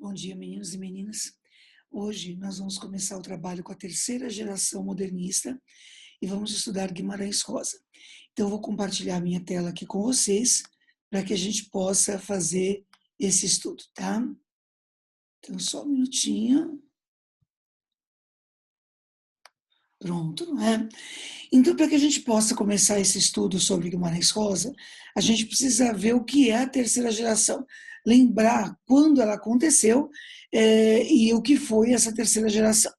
Bom dia, meninos e meninas. Hoje nós vamos começar o trabalho com a terceira geração modernista e vamos estudar Guimarães Rosa. Então, eu vou compartilhar minha tela aqui com vocês para que a gente possa fazer esse estudo, tá? Então, só um minutinho. Pronto, não é? Então, para que a gente possa começar esse estudo sobre Guimarães Rosa, a gente precisa ver o que é a terceira geração, lembrar quando ela aconteceu e o que foi essa terceira geração.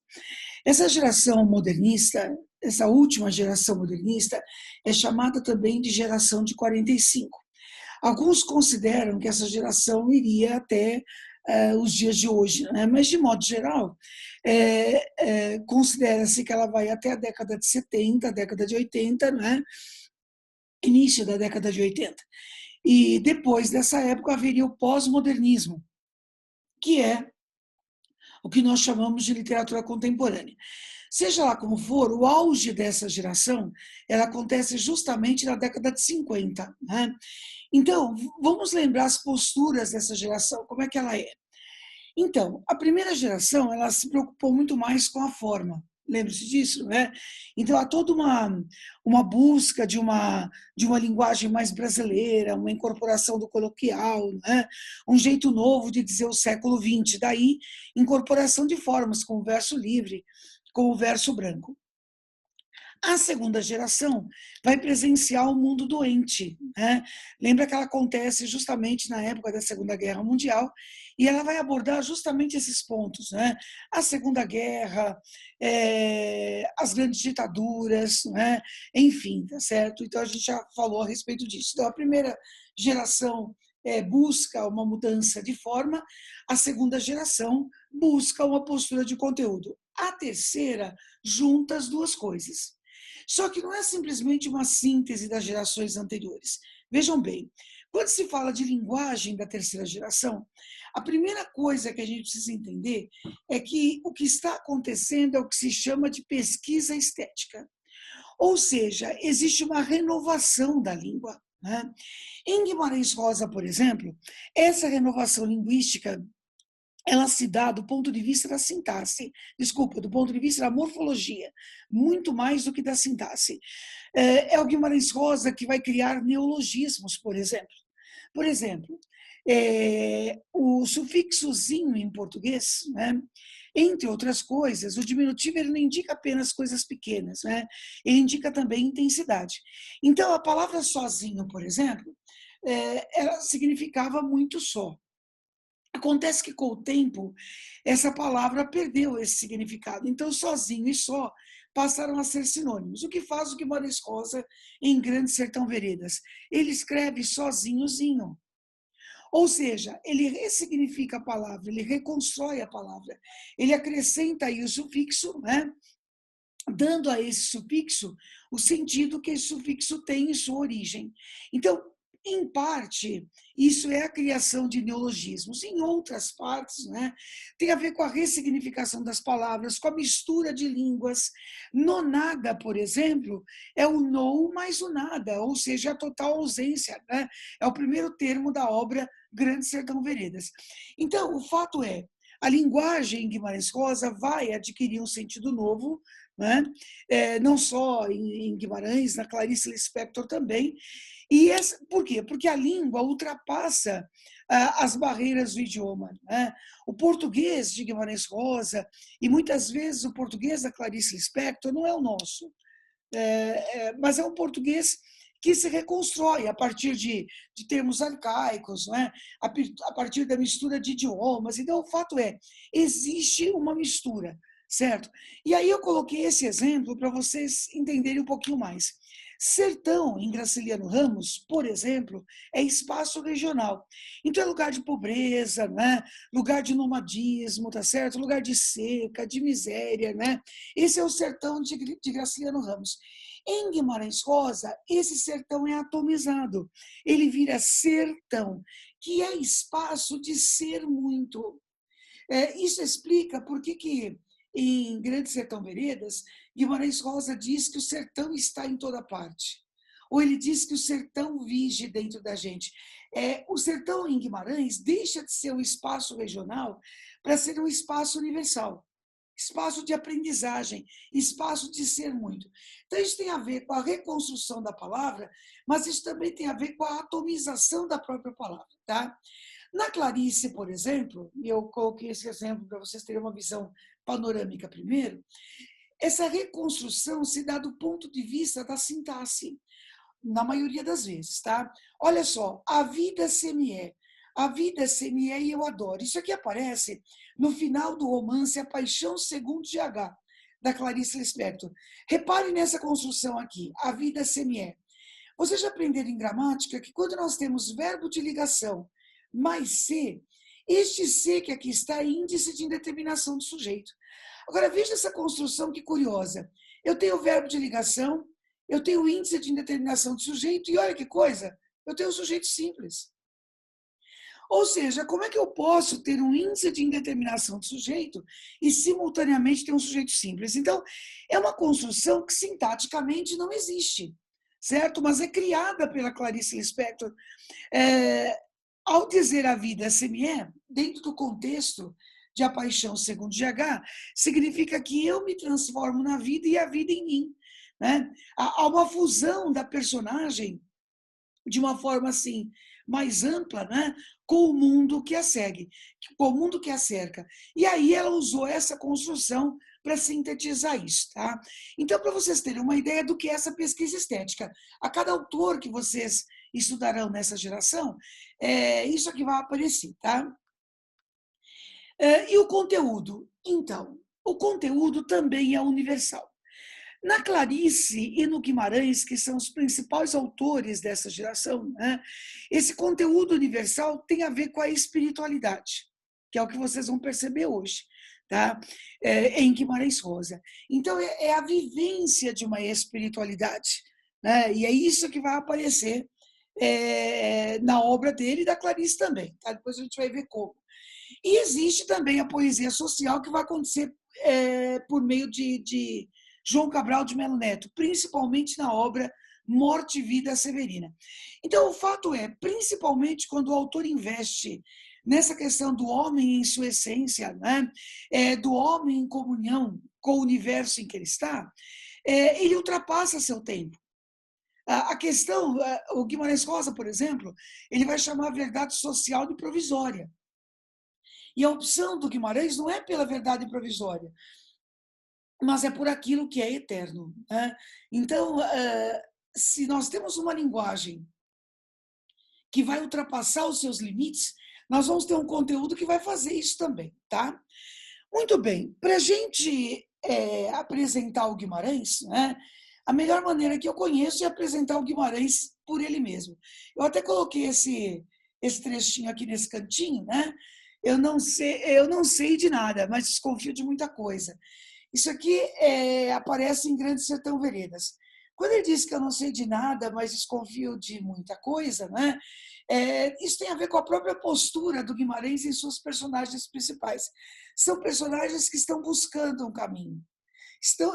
Essa geração modernista, essa última geração modernista, é chamada também de geração de 45. Alguns consideram que essa geração iria até os dias de hoje, né? Mas, de modo geral, considera-se que ela vai até a década de 70, a década de 80, né? Início da década de 80. E depois dessa época haveria o pós-modernismo, que é o que nós chamamos de literatura contemporânea. Seja lá como for, o auge dessa geração, ela acontece justamente na década de 50, né? Então, vamos lembrar as posturas dessa geração, como é que ela é. Então, a primeira geração, ela se preocupou muito mais com a forma, lembre-se disso, né? Então, há toda uma busca de uma linguagem mais brasileira, uma incorporação do coloquial, né? Um jeito novo de dizer o século XX, daí incorporação de formas, com o verso livre, com o verso branco. A segunda geração vai presenciar o mundo doente, né? Lembra que ela acontece justamente na época da Segunda Guerra Mundial e ela vai abordar justamente esses pontos, né? A Segunda Guerra, as grandes ditaduras, né? Enfim, tá certo? Então a gente já falou a respeito disso. Então a primeira geração busca uma mudança de forma, a segunda geração busca uma postura de conteúdo. A terceira junta as duas coisas. Só que não é simplesmente uma síntese das gerações anteriores. Vejam bem, quando se fala de linguagem da terceira geração, a primeira coisa que a gente precisa entender é que o que está acontecendo é o que se chama de pesquisa estética. Ou seja, existe uma renovação da língua, né? Em Guimarães Rosa, por exemplo, essa renovação linguística ela se dá do ponto de vista da sintaxe, desculpa, do ponto de vista da morfologia, muito mais do que da sintaxe. É o Guimarães Rosa que vai criar neologismos, por exemplo. Por exemplo, o sufixozinho em português, né? Entre outras coisas, o diminutivo ele não indica apenas coisas pequenas, né? Ele indica também intensidade. Então, a palavra sozinho, por exemplo, ela significava muito só. Acontece que, com o tempo, essa palavra perdeu esse significado. Então, sozinho e só passaram a ser sinônimos. O que faz o Guimarães Rosa em Grande Sertão Veredas? Ele escreve sozinhozinho. Ou seja, ele ressignifica a palavra, ele reconstrói a palavra. Ele acrescenta aí o sufixo, né? Dando a esse sufixo o sentido que esse sufixo tem em sua origem. Então, em parte, isso é a criação de neologismos. Em outras partes, né, tem a ver com a ressignificação das palavras, com a mistura de línguas. No nada, por exemplo, é o no mais o nada, ou seja, a total ausência. Né? É o primeiro termo da obra Grande Sertão Veredas. Então, o fato é, a linguagem em Guimarães Rosa vai adquirir um sentido novo, né? Não só em Guimarães, na Clarice Lispector também. E por quê? Porque a língua ultrapassa as barreiras do idioma. Né? O português de Guimarães Rosa, e muitas vezes o português da Clarice Lispector, não é o nosso, mas é um português que se reconstrói a partir de termos arcaicos, né? A partir da mistura de idiomas. Então, o fato é, existe uma mistura, certo? E aí eu coloquei esse exemplo para vocês entenderem um pouquinho mais. Sertão, em Graciliano Ramos, por exemplo, é espaço regional. Então, é lugar de pobreza, né? Lugar de nomadismo, tá certo? Lugar de seca, de miséria, né? Esse é o sertão de Graciliano Ramos. Em Guimarães Rosa, esse sertão é atomizado. Ele vira sertão, que é espaço de ser muito. Isso explica por que em Grande Sertão Veredas, Guimarães Rosa diz que o sertão está em toda parte. Ou ele diz que o sertão vige dentro da gente. O sertão em Guimarães deixa de ser um espaço regional para ser um espaço universal, espaço de aprendizagem, espaço de ser muito. Então, isso tem a ver com a reconstrução da palavra, mas isso também tem a ver com a atomização da própria palavra. Tá? Na Clarice, por exemplo, e eu coloquei esse exemplo para vocês terem uma visão panorâmica primeiro, essa reconstrução se dá do ponto de vista da sintaxe, na maioria das vezes, tá? Olha só, a vida se-me-é. A vida se-me-é e eu adoro. Isso aqui aparece no final do romance A Paixão Segundo GH, da Clarice Lispector. Repare nessa construção aqui, a vida se-me-é. Vocês já aprenderam em gramática que quando nós temos verbo de ligação mais se, este se que aqui está é índice de indeterminação do sujeito. Agora, veja essa construção que curiosa. Eu tenho o verbo de ligação, eu tenho o índice de indeterminação do sujeito, e olha que coisa, eu tenho o sujeito simples. Ou seja, como é que eu posso ter um índice de indeterminação do sujeito e, simultaneamente, ter um sujeito simples? Então, é uma construção que, sintaticamente, não existe, certo? Mas é criada pela Clarice Lispector. Ao dizer a vida se-me-é, dentro do contexto de A Paixão Segundo GH, significa que eu me transformo na vida e a vida em mim. Né? Há uma fusão da personagem de uma forma assim mais ampla, né, com o mundo que a segue, com o mundo que a cerca. E aí ela usou essa construção para sintetizar isso, tá? Então, para vocês terem uma ideia do que é essa pesquisa estética, a cada autor que vocês estudarão nessa geração, isso aqui vai aparecer, tá? E o conteúdo? Então, o conteúdo também é universal. Na Clarice e no Guimarães, que são os principais autores dessa geração, né, esse conteúdo universal tem a ver com a espiritualidade, que é o que vocês vão perceber hoje, tá? Em Guimarães Rosa. Então, é a vivência de uma espiritualidade, né? E é isso que vai aparecer na obra dele e da Clarice também. Tá? Depois a gente vai ver como. E existe também a poesia social que vai acontecer por meio de João Cabral de Melo Neto, principalmente na obra Morte e Vida Severina. Então, o fato é, principalmente quando o autor investe nessa questão do homem em sua essência, né, do homem em comunhão com o universo em que ele está, ele ultrapassa seu tempo. A questão, o Guimarães Rosa, por exemplo, ele vai chamar a verdade social de provisória. E a opção do Guimarães não é pela verdade provisória, mas é por aquilo que é eterno. Né? Então, se nós temos uma linguagem que vai ultrapassar os seus limites, nós vamos ter um conteúdo que vai fazer isso também. Tá? Muito bem, para a gente apresentar o Guimarães, né, a melhor maneira que eu conheço é apresentar o Guimarães por ele mesmo. Eu até coloquei esse trechinho aqui nesse cantinho, né? Eu não sei de nada, mas desconfio de muita coisa. Isso aqui aparece em Grande Sertão Veredas. Quando ele diz que eu não sei de nada, mas desconfio de muita coisa, né? Isso tem a ver com a própria postura do Guimarães em suas personagens principais. São personagens que estão buscando um caminho.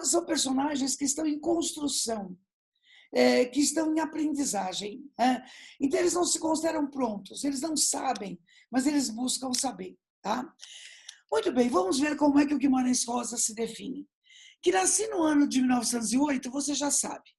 São personagens que estão em construção, que estão em aprendizagem. Né? Então, eles não se consideram prontos, eles não sabem, mas eles buscam saber. Tá? Muito bem, vamos ver como é que o Guimarães Rosa se define. Que nasci no ano de 1908, você já sabe.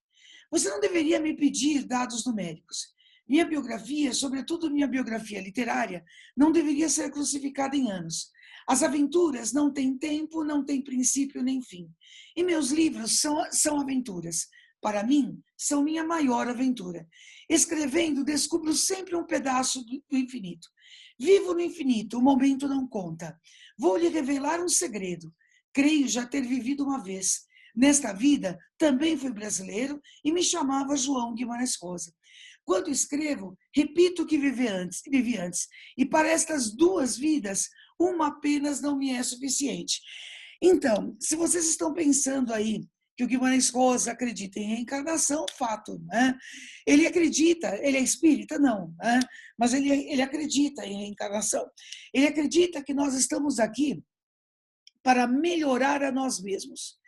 Você não deveria me pedir dados numéricos. Minha biografia, sobretudo minha biografia literária, não deveria ser crucificada em anos. As aventuras não têm tempo, não têm princípio nem fim. E meus livros são aventuras. Para mim, são minha maior aventura. Escrevendo, descubro sempre um pedaço do infinito. Vivo no infinito, o momento não conta. Vou lhe revelar um segredo. Creio já ter vivido uma vez. Nesta vida, também fui brasileiro e me chamava João Guimarães Rosa. Quando escrevo, repito o que vivi antes. E para estas duas vidas, uma apenas não me é suficiente. Então, se vocês estão pensando aí que o Guimarães Rosa acredita em reencarnação, fato. Né? Ele acredita, ele é espírita? Não. Né? Mas ele acredita em reencarnação. Ele acredita que nós estamos aqui para melhorar a nós mesmos.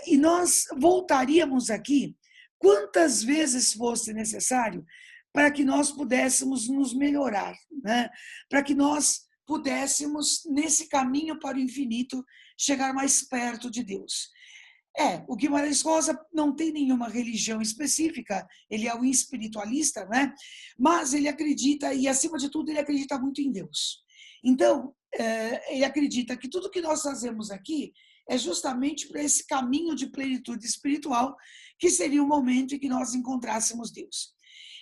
E nós voltaríamos aqui quantas vezes fosse necessário para que nós pudéssemos nos melhorar, né? Para que nós pudéssemos, nesse caminho para o infinito, chegar mais perto de Deus. O Guimarães Rosa não tem nenhuma religião específica, ele é um espiritualista, né? Mas ele acredita, e acima de tudo, ele acredita muito em Deus. Então, ele acredita que tudo que nós fazemos aqui é justamente para esse caminho de plenitude espiritual, que seria o momento em que nós encontrássemos Deus.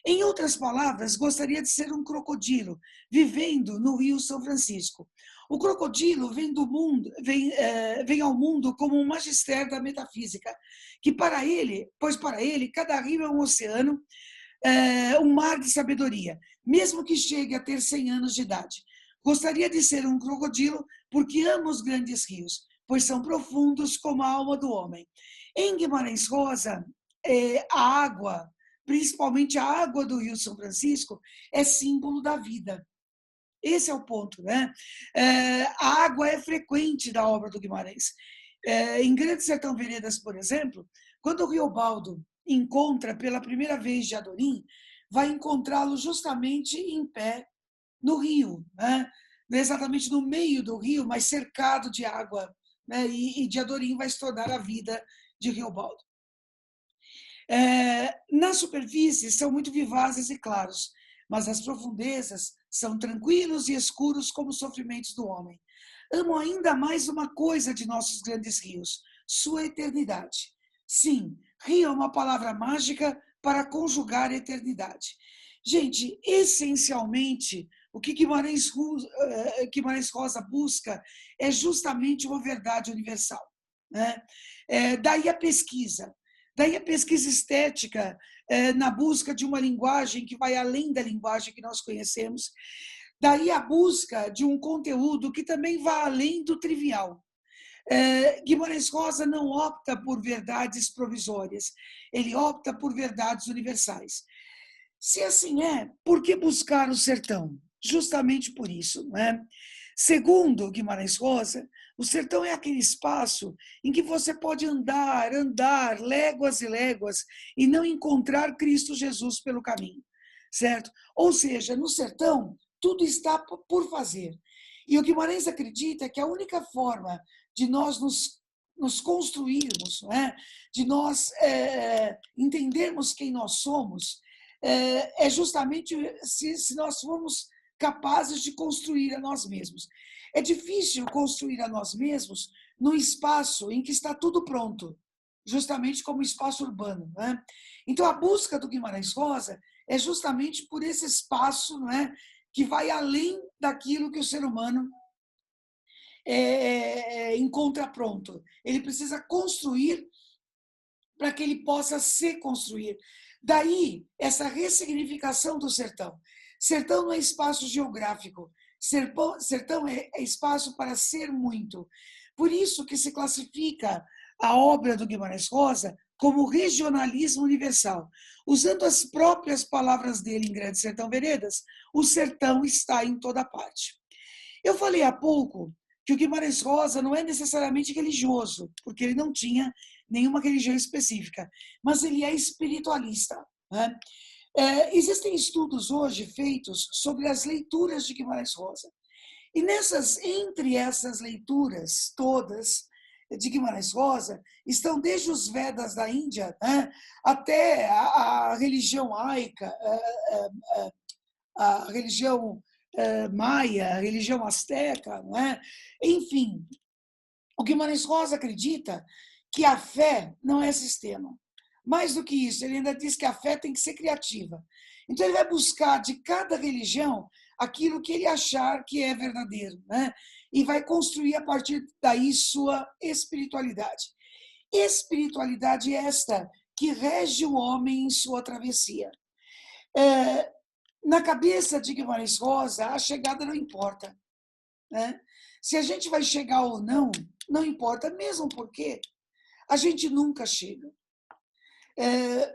Em outras palavras, gostaria de ser um crocodilo vivendo no Rio São Francisco. O crocodilo vem do mundo, vem ao mundo como um magister da metafísica, que pois para ele cada rio é um oceano, um mar de sabedoria, mesmo que chegue a ter 100 anos de idade. Gostaria de ser um crocodilo porque amo os grandes rios, pois são profundos como a alma do homem. Em Guimarães Rosa, a água, principalmente a água do Rio São Francisco, é símbolo da vida. Esse é o ponto, né? A água é frequente da obra do Guimarães. Em Grande Sertão Veredas, por exemplo, quando o Riobaldo encontra pela primeira vez Diadorim, vai encontrá-lo justamente em pé no rio, né? Exatamente no meio do rio, mas cercado de água, né? E Diadorim vai se tornar a vida de Riobaldo. Na superfície são muito vivazes e claros, mas as profundezas são tranquilos e escuros como os sofrimentos do homem. Amo ainda mais uma coisa de nossos grandes rios, sua eternidade. Sim, rio é uma palavra mágica para conjugar eternidade. Gente, essencialmente, o que Guimarães Rosa busca é justamente uma verdade universal, né? Daí a pesquisa estética, na busca de uma linguagem que vai além da linguagem que nós conhecemos. Daí a busca de um conteúdo que também vai além do trivial. Guimarães Rosa não opta por verdades provisórias, ele opta por verdades universais. Se assim é, por que buscar o sertão? Justamente por isso, né? Segundo Guimarães Rosa, o sertão é aquele espaço em que você pode andar léguas e léguas e não encontrar Cristo Jesus pelo caminho, certo? Ou seja, no sertão, tudo está por fazer. E o Guimarães acredita que a única forma de nós nos construirmos, né? De nós entendermos quem nós somos, é justamente se nós formos capazes de construir a nós mesmos. É difícil construir a nós mesmos num espaço em que está tudo pronto, justamente como espaço urbano, né? Então, a busca do Guimarães Rosa é justamente por esse espaço, né, que vai além daquilo que o ser humano encontra pronto. Ele precisa construir para que ele possa se construir. Daí, essa ressignificação do sertão. Sertão não é espaço geográfico, sertão é espaço para ser muito. Por isso que se classifica a obra do Guimarães Rosa como regionalismo universal. Usando as próprias palavras dele em Grande Sertão Veredas, o sertão está em toda parte. Eu falei há pouco que o Guimarães Rosa não é necessariamente religioso, porque ele não tinha nenhuma religião específica, mas ele é espiritualista, né? Existem estudos hoje feitos sobre as leituras de Guimarães Rosa. E entre essas leituras todas de Guimarães Rosa, estão desde os Vedas da Índia, né, até a religião aica, a religião maia, a religião asteca, não é? Enfim, o Guimarães Rosa acredita que a fé não é sistema. Mais do que isso, ele ainda diz que a fé tem que ser criativa. Então, ele vai buscar de cada religião aquilo que ele achar que é verdadeiro, né? E vai construir a partir daí sua espiritualidade. Espiritualidade esta que rege o homem em sua travessia. Na cabeça de Guimarães Rosa, a chegada não importa, né? Se a gente vai chegar ou não, não importa, mesmo porque a gente nunca chega.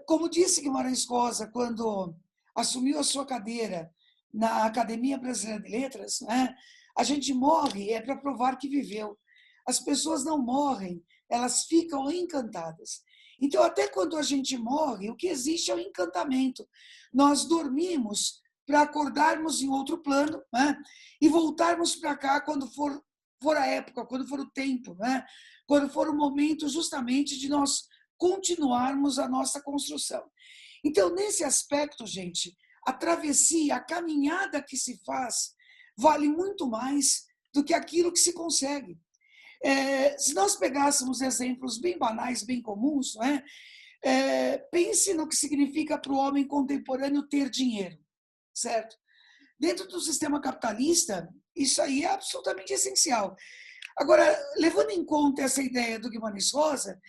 Como disse Guimarães Rosa, quando assumiu a sua cadeira na Academia Brasileira de Letras, né, a gente morre para provar que viveu. As pessoas não morrem, elas ficam encantadas. Então, até quando a gente morre, o que existe é o encantamento. Nós dormimos para acordarmos em outro plano, né? E voltarmos para cá quando for a época, quando for o tempo, né? Quando for o momento justamente de nós continuarmos a nossa construção. Então, nesse aspecto, gente, a travessia, a caminhada que se faz, vale muito mais do que aquilo que se consegue. Se nós pegássemos exemplos bem banais, bem comuns, não é? Pense no que significa para o homem contemporâneo ter dinheiro, certo? Dentro do sistema capitalista, isso aí é absolutamente essencial. Agora, levando em conta essa ideia do Guimarães Rosa,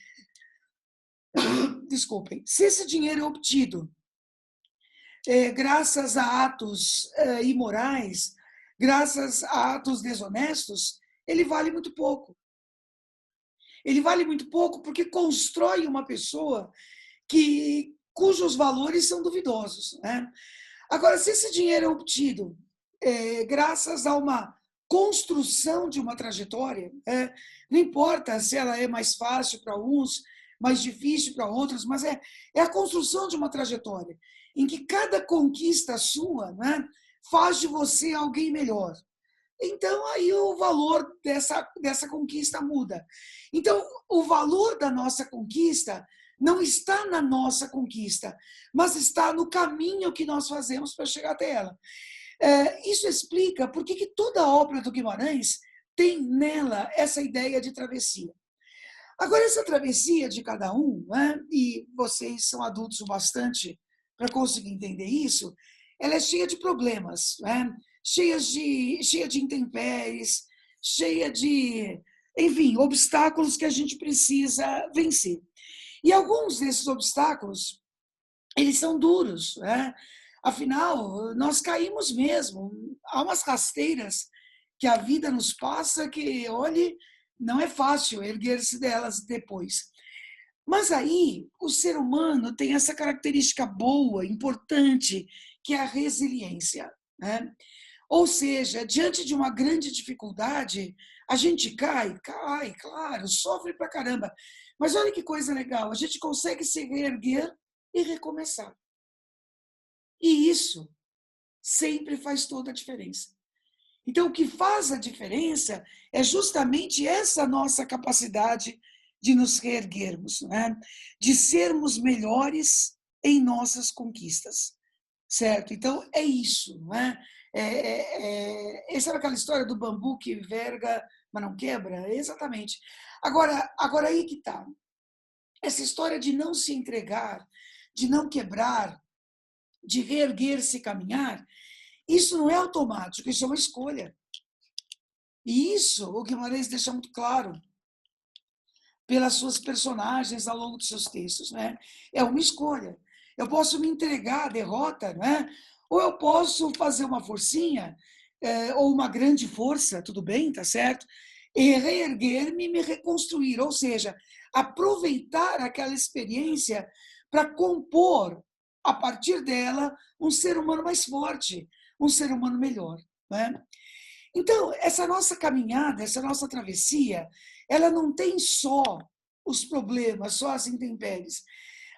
desculpem, se esse dinheiro é obtido graças a atos imorais, graças a atos desonestos, ele vale muito pouco. Ele vale muito pouco porque constrói uma pessoa cujos valores são duvidosos, né? Agora, se esse dinheiro é obtido graças a uma construção de uma trajetória, não importa se ela é mais fácil para uns, mais difícil para outros, mas é a construção de uma trajetória em que cada conquista sua, né, faz de você alguém melhor. Então, aí o valor dessa conquista muda. Então, o valor da nossa conquista não está na nossa conquista, mas está no caminho que nós fazemos para chegar até ela. Isso explica por que toda a obra do Guimarães tem nela essa ideia de travessia. Agora, essa travessia de cada um, né, e vocês são adultos o bastante para conseguir entender isso, ela é cheia de problemas, né? cheia de intempéries, cheia de, enfim, obstáculos que a gente precisa vencer. E alguns desses obstáculos, eles são duros, né? Afinal, nós caímos mesmo. Há umas rasteiras que a vida nos passa que, olhe, não é fácil erguer-se delas depois. Mas aí, o ser humano tem essa característica boa, importante, que é a resiliência, né? Ou seja, diante de uma grande dificuldade, a gente cai, claro, sofre pra caramba. Mas olha que coisa legal, a gente consegue se reerguer e recomeçar. E isso sempre faz toda a diferença. Então, o que faz a diferença é justamente essa nossa capacidade de nos reerguermos, né? De sermos melhores em nossas conquistas, certo? Então, é isso, né? Essa era aquela história do bambu que verga, mas não quebra? Exatamente. Agora aí que está. Essa história de não se entregar, de não quebrar, de reerguer-se e caminhar, isso não é automático, isso é uma escolha. E isso o Guimarães deixa muito claro pelas suas personagens ao longo dos seus textos, né? É uma escolha. Eu posso me entregar à derrota, né? Ou eu posso fazer uma forcinha, ou uma grande força, tudo bem, tá certo? E reerguer-me e me reconstruir, ou seja, aproveitar aquela experiência para compor, a partir dela, um ser humano mais forte, um ser humano melhor, né? Então, essa nossa caminhada, essa nossa travessia, ela não tem só os problemas, só as intempéries,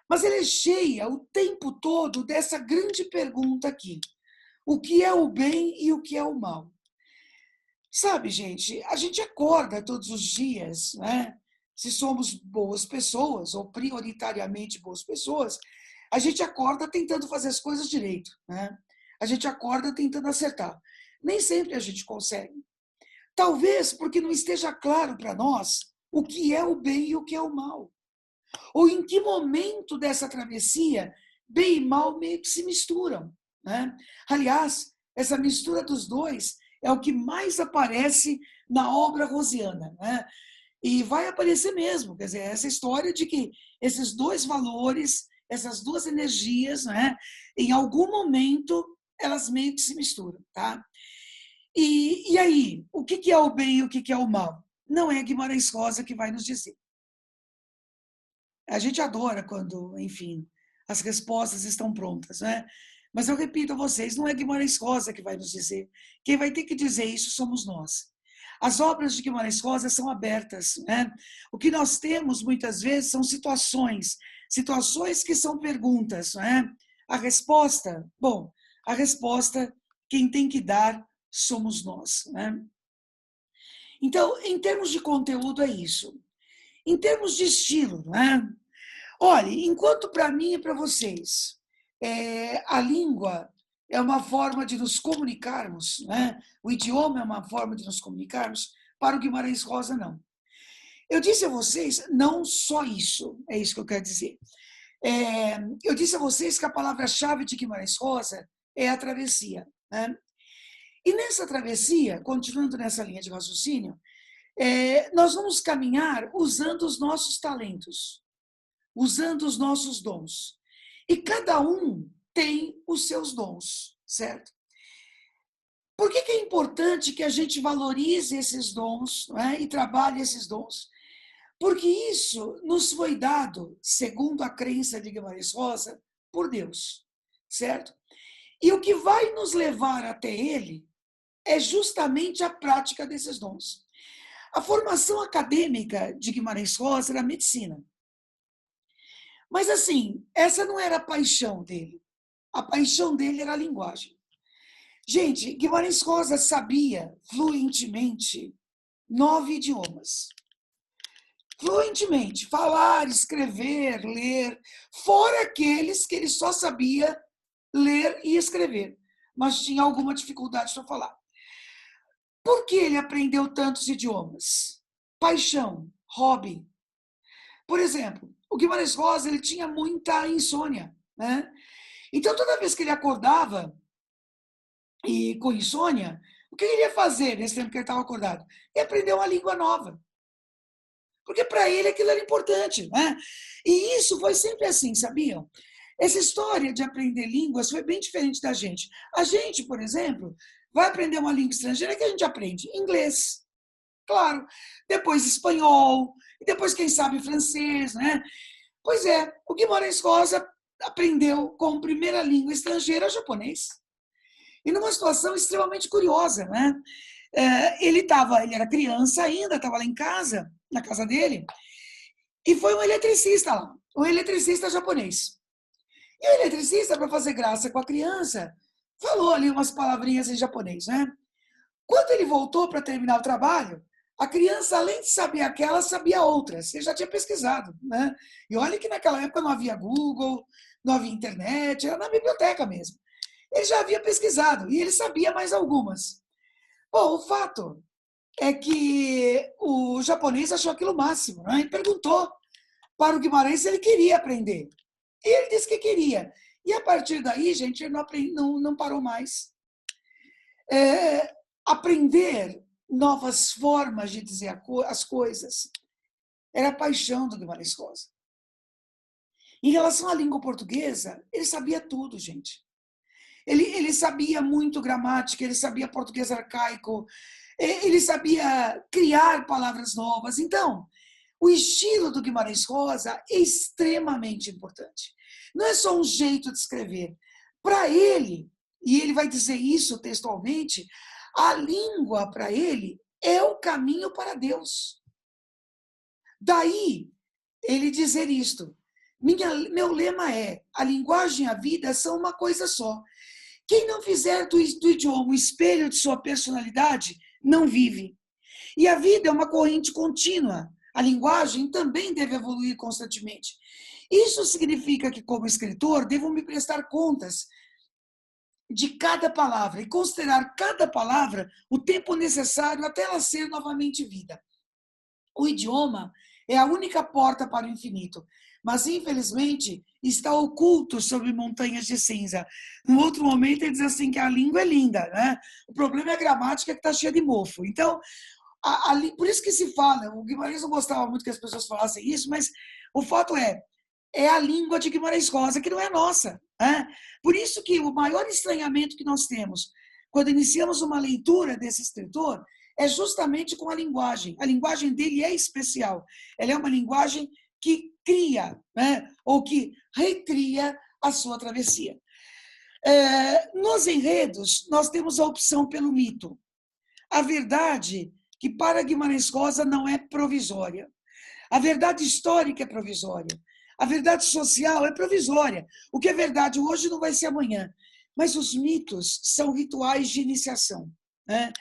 mas ela é cheia o tempo todo dessa grande pergunta aqui: o que é o bem e o que é o mal? Sabe, gente, a gente acorda todos os dias, né? Se somos boas pessoas, ou prioritariamente boas pessoas, a gente acorda tentando fazer as coisas direito, né? A gente acorda tentando acertar. Nem sempre a gente consegue. Talvez porque não esteja claro para nós o que é o bem e o que é o mal. Ou em que momento dessa travessia bem e mal meio que se misturam, né? Aliás, essa mistura dos dois é o que mais aparece na obra rosiana, né? E vai aparecer mesmo, quer dizer, essa história de que esses dois valores, essas duas energias, né, em algum momento elas meio que se misturam, tá? E aí, o que é o bem e o que é o mal? Não é Guimarães Rosa que vai nos dizer. A gente adora quando, enfim, as respostas estão prontas, né? Mas eu repito a vocês, não é Guimarães Rosa que vai nos dizer. Quem vai ter que dizer isso somos nós. As obras de Guimarães Rosa são abertas, né? O que nós temos, muitas vezes, são situações que são perguntas, né? A resposta, bom, a resposta, quem tem que dar somos nós, né? Então, em termos de conteúdo, é isso. Em termos de estilo, né? Olha, enquanto para mim e para vocês, a língua é uma forma de nos comunicarmos, né? O idioma é uma forma de nos comunicarmos, para o Guimarães Rosa, não. Eu disse a vocês, não só isso, é isso que eu quero dizer. Eu disse a vocês que a palavra-chave de Guimarães Rosa é a travessia, né? E nessa travessia, continuando nessa linha de raciocínio, nós vamos caminhar usando os nossos talentos, usando os nossos dons. E cada um tem os seus dons, certo? Por que é importante que a gente valorize esses dons, não é? E trabalhe esses dons? Porque isso nos foi dado, segundo a crença de Guimarães Rosa, por Deus, certo? E o que vai nos levar até ele é justamente a prática desses dons. A formação acadêmica de Guimarães Rosa era medicina. Mas, assim, essa não era a paixão dele. A paixão dele era a linguagem. Gente, Guimarães Rosa sabia fluentemente 9 idiomas. Fluentemente, falar, escrever, ler, fora aqueles que ele só sabia ler e escrever, mas tinha alguma dificuldade para falar. Por que ele aprendeu tantos idiomas? Paixão, hobby. Por exemplo, o Guimarães Rosa ele tinha muita insônia, né? Então, toda vez que ele acordava e com insônia, o que ele ia fazer nesse tempo que ele estava acordado? Ia aprender uma língua nova. Porque para ele aquilo era importante, né? E isso foi sempre assim, sabiam? Essa história de aprender línguas foi bem diferente da gente. A gente, por exemplo, vai aprender uma língua estrangeira que a gente aprende inglês, claro, depois espanhol, e depois, quem sabe, francês, né? Pois é, o Guimarães Rosa aprendeu como primeira língua estrangeira japonês. E numa situação extremamente curiosa, né? Ele era criança ainda, estava lá em casa, na casa dele, e foi um eletricista lá, um eletricista japonês. E o eletricista, para fazer graça com a criança, falou ali umas palavrinhas em japonês, né? Quando ele voltou para terminar o trabalho, a criança, além de saber aquela, sabia outras. Ele já tinha pesquisado, né? E olha que naquela época não havia Google, não havia internet, era na biblioteca mesmo. Ele já havia pesquisado e ele sabia mais algumas. Bom, o fato é que o japonês achou aquilo o máximo, né? E perguntou para o Guimarães se ele queria aprender. E ele disse que queria. E a partir daí, gente, ele não parou mais. Aprender novas formas de dizer as coisas era a paixão do Guimarães Rosa. Em relação à língua portuguesa, ele sabia tudo, gente. Ele sabia muito gramática, ele sabia português arcaico, ele sabia criar palavras novas. Então, o estilo do Guimarães Rosa é extremamente importante. Não é só um jeito de escrever. Para ele, e ele vai dizer isso textualmente, a língua para ele é o caminho para Deus. Daí, ele dizer isto. Meu lema é: a linguagem e a vida são uma coisa só. Quem não fizer do idioma o espelho de sua personalidade, não vive. E a vida é uma corrente contínua. A linguagem também deve evoluir constantemente. Isso significa que, como escritor, devo me prestar contas de cada palavra e considerar cada palavra o tempo necessário até ela ser novamente vida. O idioma é a única porta para o infinito, mas, infelizmente, está oculto sob montanhas de cinza. No outro momento, ele diz assim que a língua é linda, né? O problema é a gramática que está cheia de mofo. Então, por isso que se fala, o Guimarães não gostava muito que as pessoas falassem isso, mas o fato é a língua de Guimarães Rosa, que não é nossa. Né? Por isso que o maior estranhamento que nós temos quando iniciamos uma leitura desse escritor é justamente com a linguagem. A linguagem dele é especial. Ela é uma linguagem que cria, né? Ou que recria a sua travessia. Nos enredos, nós temos a opção pelo mito. A verdade que para Guimarães Rosa não é provisória. A verdade histórica é provisória. A verdade social é provisória. O que é verdade hoje não vai ser amanhã. Mas os mitos são rituais de iniciação, né?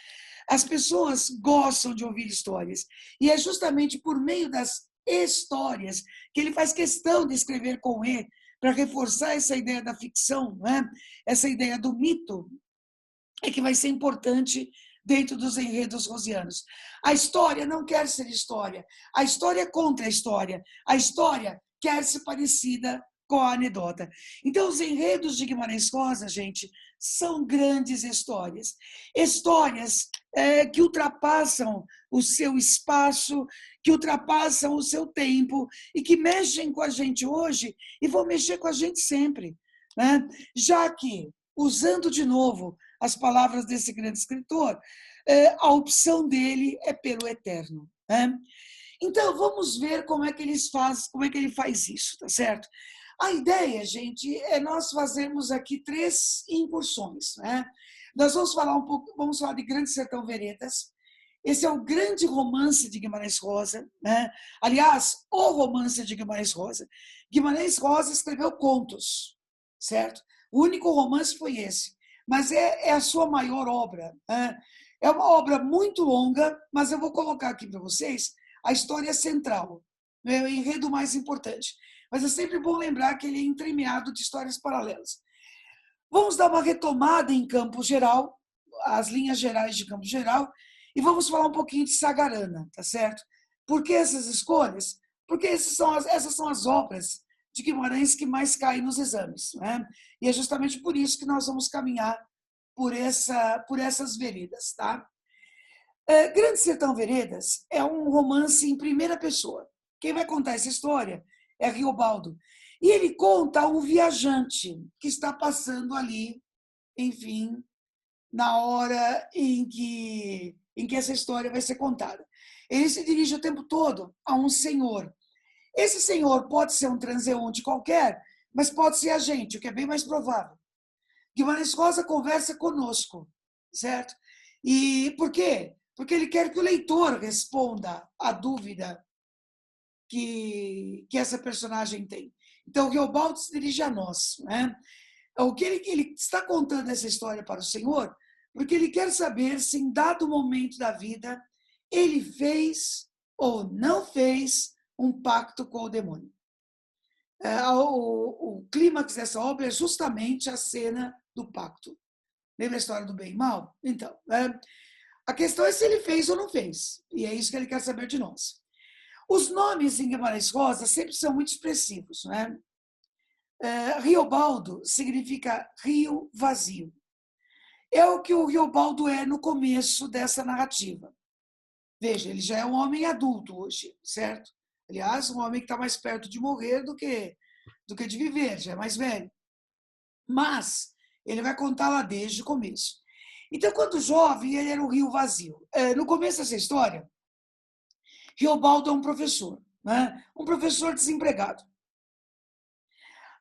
As pessoas gostam de ouvir histórias. E é justamente por meio das histórias que ele faz questão de escrever com E, para reforçar essa ideia da ficção, né? Essa ideia do mito, é que vai ser importante dentro dos enredos rosianos. A história não quer ser história. A história conta a história. A história quer ser parecida com a anedota. Então, os enredos de Guimarães Rosa, gente, são grandes histórias. Histórias que ultrapassam o seu espaço, que ultrapassam o seu tempo e que mexem com a gente hoje e vão mexer com a gente sempre, né? Já que, usando de novo as palavras desse grande escritor, a opção dele é pelo eterno, né? Então, vamos ver como é que ele faz isso, tá certo? A ideia, gente, é nós fazermos aqui 3 incursões, né? Nós vamos falar um pouco, vamos falar de Grande Sertão Veredas. Esse é o grande romance de Guimarães Rosa, né? Aliás, o romance de Guimarães Rosa. Guimarães Rosa escreveu contos, certo? O único romance foi esse, mas é a sua maior obra, né? É uma obra muito longa, mas eu vou colocar aqui para vocês a história central, né? O enredo mais importante. Mas é sempre bom lembrar que ele é entremeado de histórias paralelas. Vamos dar uma retomada em Campo Geral, as linhas gerais de Campo Geral, e vamos falar um pouquinho de Sagarana, tá certo? Por que essas escolhas? Porque essas são as obras de Guimarães que mais caem nos exames, né? E é justamente por isso que nós vamos caminhar por essas veredas, tá? Grande Sertão Veredas é um romance em primeira pessoa. Quem vai contar essa história é Riobaldo. E ele conta um viajante que está passando ali, enfim, na hora em que essa história vai ser contada. Ele se dirige o tempo todo a um senhor. Esse senhor pode ser um transeunte qualquer, mas pode ser a gente, o que é bem mais provável. Guimarães Rosa conversa conosco, certo? E por quê? Porque ele quer que o leitor responda à dúvida que essa personagem tem. Então, o Riobaldo se dirige a nós, né? O que ele está contando essa história para o Senhor, porque ele quer saber se, em dado momento da vida, ele fez ou não fez um pacto com o demônio. O clímax dessa obra é justamente a cena do pacto. Lembra a história do bem e mal? Então, a questão é se ele fez ou não fez. E é isso que ele quer saber de nós. Os nomes em Guimarães Rosa sempre são muito expressivos, né? Riobaldo significa rio vazio. É o que o Riobaldo é no começo dessa narrativa. Veja, ele já é um homem adulto hoje, certo? Aliás, um homem que está mais perto de morrer do que de viver, já é mais velho. Mas ele vai contar lá desde o começo. Então, quando jovem, ele era um rio vazio. No começo dessa história, Riobaldo é um professor, né? Um professor desempregado.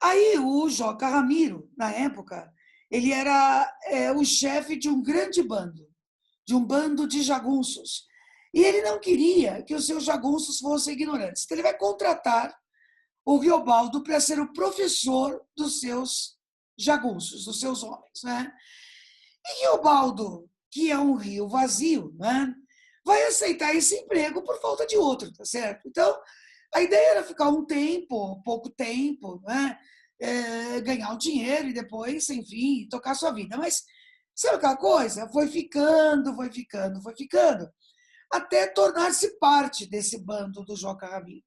Aí o Joca Ramiro, na época, ele era o chefe de um grande bando, de um bando de jagunços. E ele não queria que os seus jagunços fossem ignorantes. Então, ele vai contratar o Riobaldo para ser o professor dos seus jagunços, dos seus homens, né? E Riobaldo, que é um rio vazio, né, vai aceitar esse emprego por falta de outro, tá certo? Então, a ideia era ficar um tempo, pouco tempo, né, ganhar um dinheiro e depois, enfim, tocar sua vida. Mas, sabe aquela coisa? Foi ficando, até tornar-se parte desse bando do Joca Ramiro.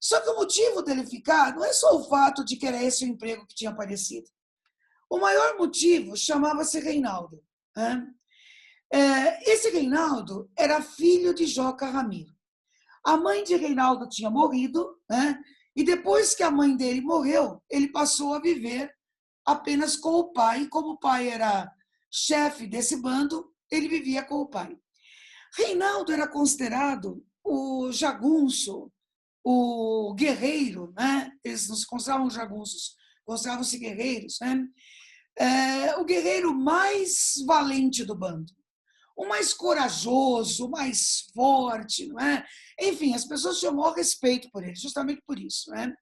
Só que o motivo dele ficar não é só o fato de que era esse o emprego que tinha aparecido. O maior motivo chamava-se Reinaldo, né? Esse Reinaldo era filho de Joca Ramiro. A mãe de Reinaldo tinha morrido, né? E depois que a mãe dele morreu, ele passou a viver apenas com o pai. Como o pai era chefe desse bando, ele vivia com o pai. Reinaldo era considerado o jagunço, o guerreiro, né? Eles não se consideravam jagunços, consideravam-se guerreiros, né? O guerreiro mais valente do bando, o mais corajoso, o mais forte, não é? Enfim, as pessoas tinham o maior respeito por ele, justamente por isso, não é?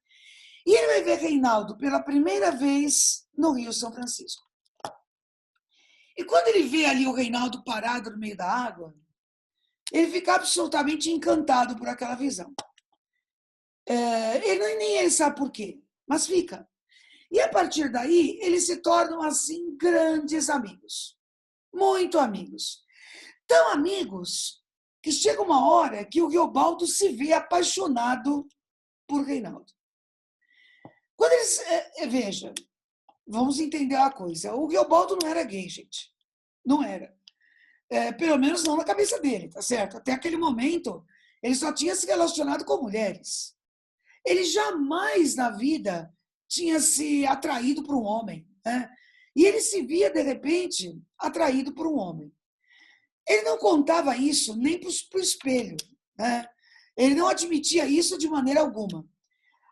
E ele vai ver Reinaldo pela primeira vez no Rio São Francisco. E quando ele vê ali o Reinaldo parado no meio da água, ele fica absolutamente encantado por aquela visão. Nem ele sabe por quê, mas fica. E a partir daí, eles se tornam, assim, grandes amigos. Muito amigos. Tão amigos que chega uma hora que o Riobaldo se vê apaixonado por Reinaldo. Quando eles... veja, vamos entender uma coisa. O Riobaldo não era gay, gente. Não era. Pelo menos não na cabeça dele, tá certo? Até aquele momento, ele só tinha se relacionado com mulheres. Ele jamais na vida tinha se atraído por um homem, né? E ele se via, de repente, atraído por um homem. Ele não contava isso nem para o espelho, né? Ele não admitia isso de maneira alguma.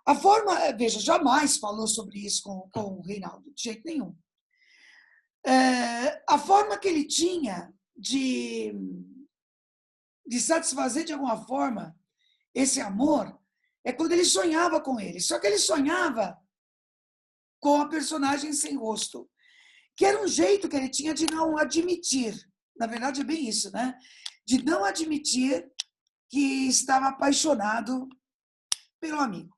A forma, veja, jamais falou sobre isso com o Reinaldo, de jeito nenhum. A forma que ele tinha de satisfazer de alguma forma esse amor é quando ele sonhava com ele. Só que ele sonhava com a personagem sem rosto, que era um jeito que ele tinha de não admitir. Na verdade, é bem isso, né? De não admitir que estava apaixonado pelo amigo.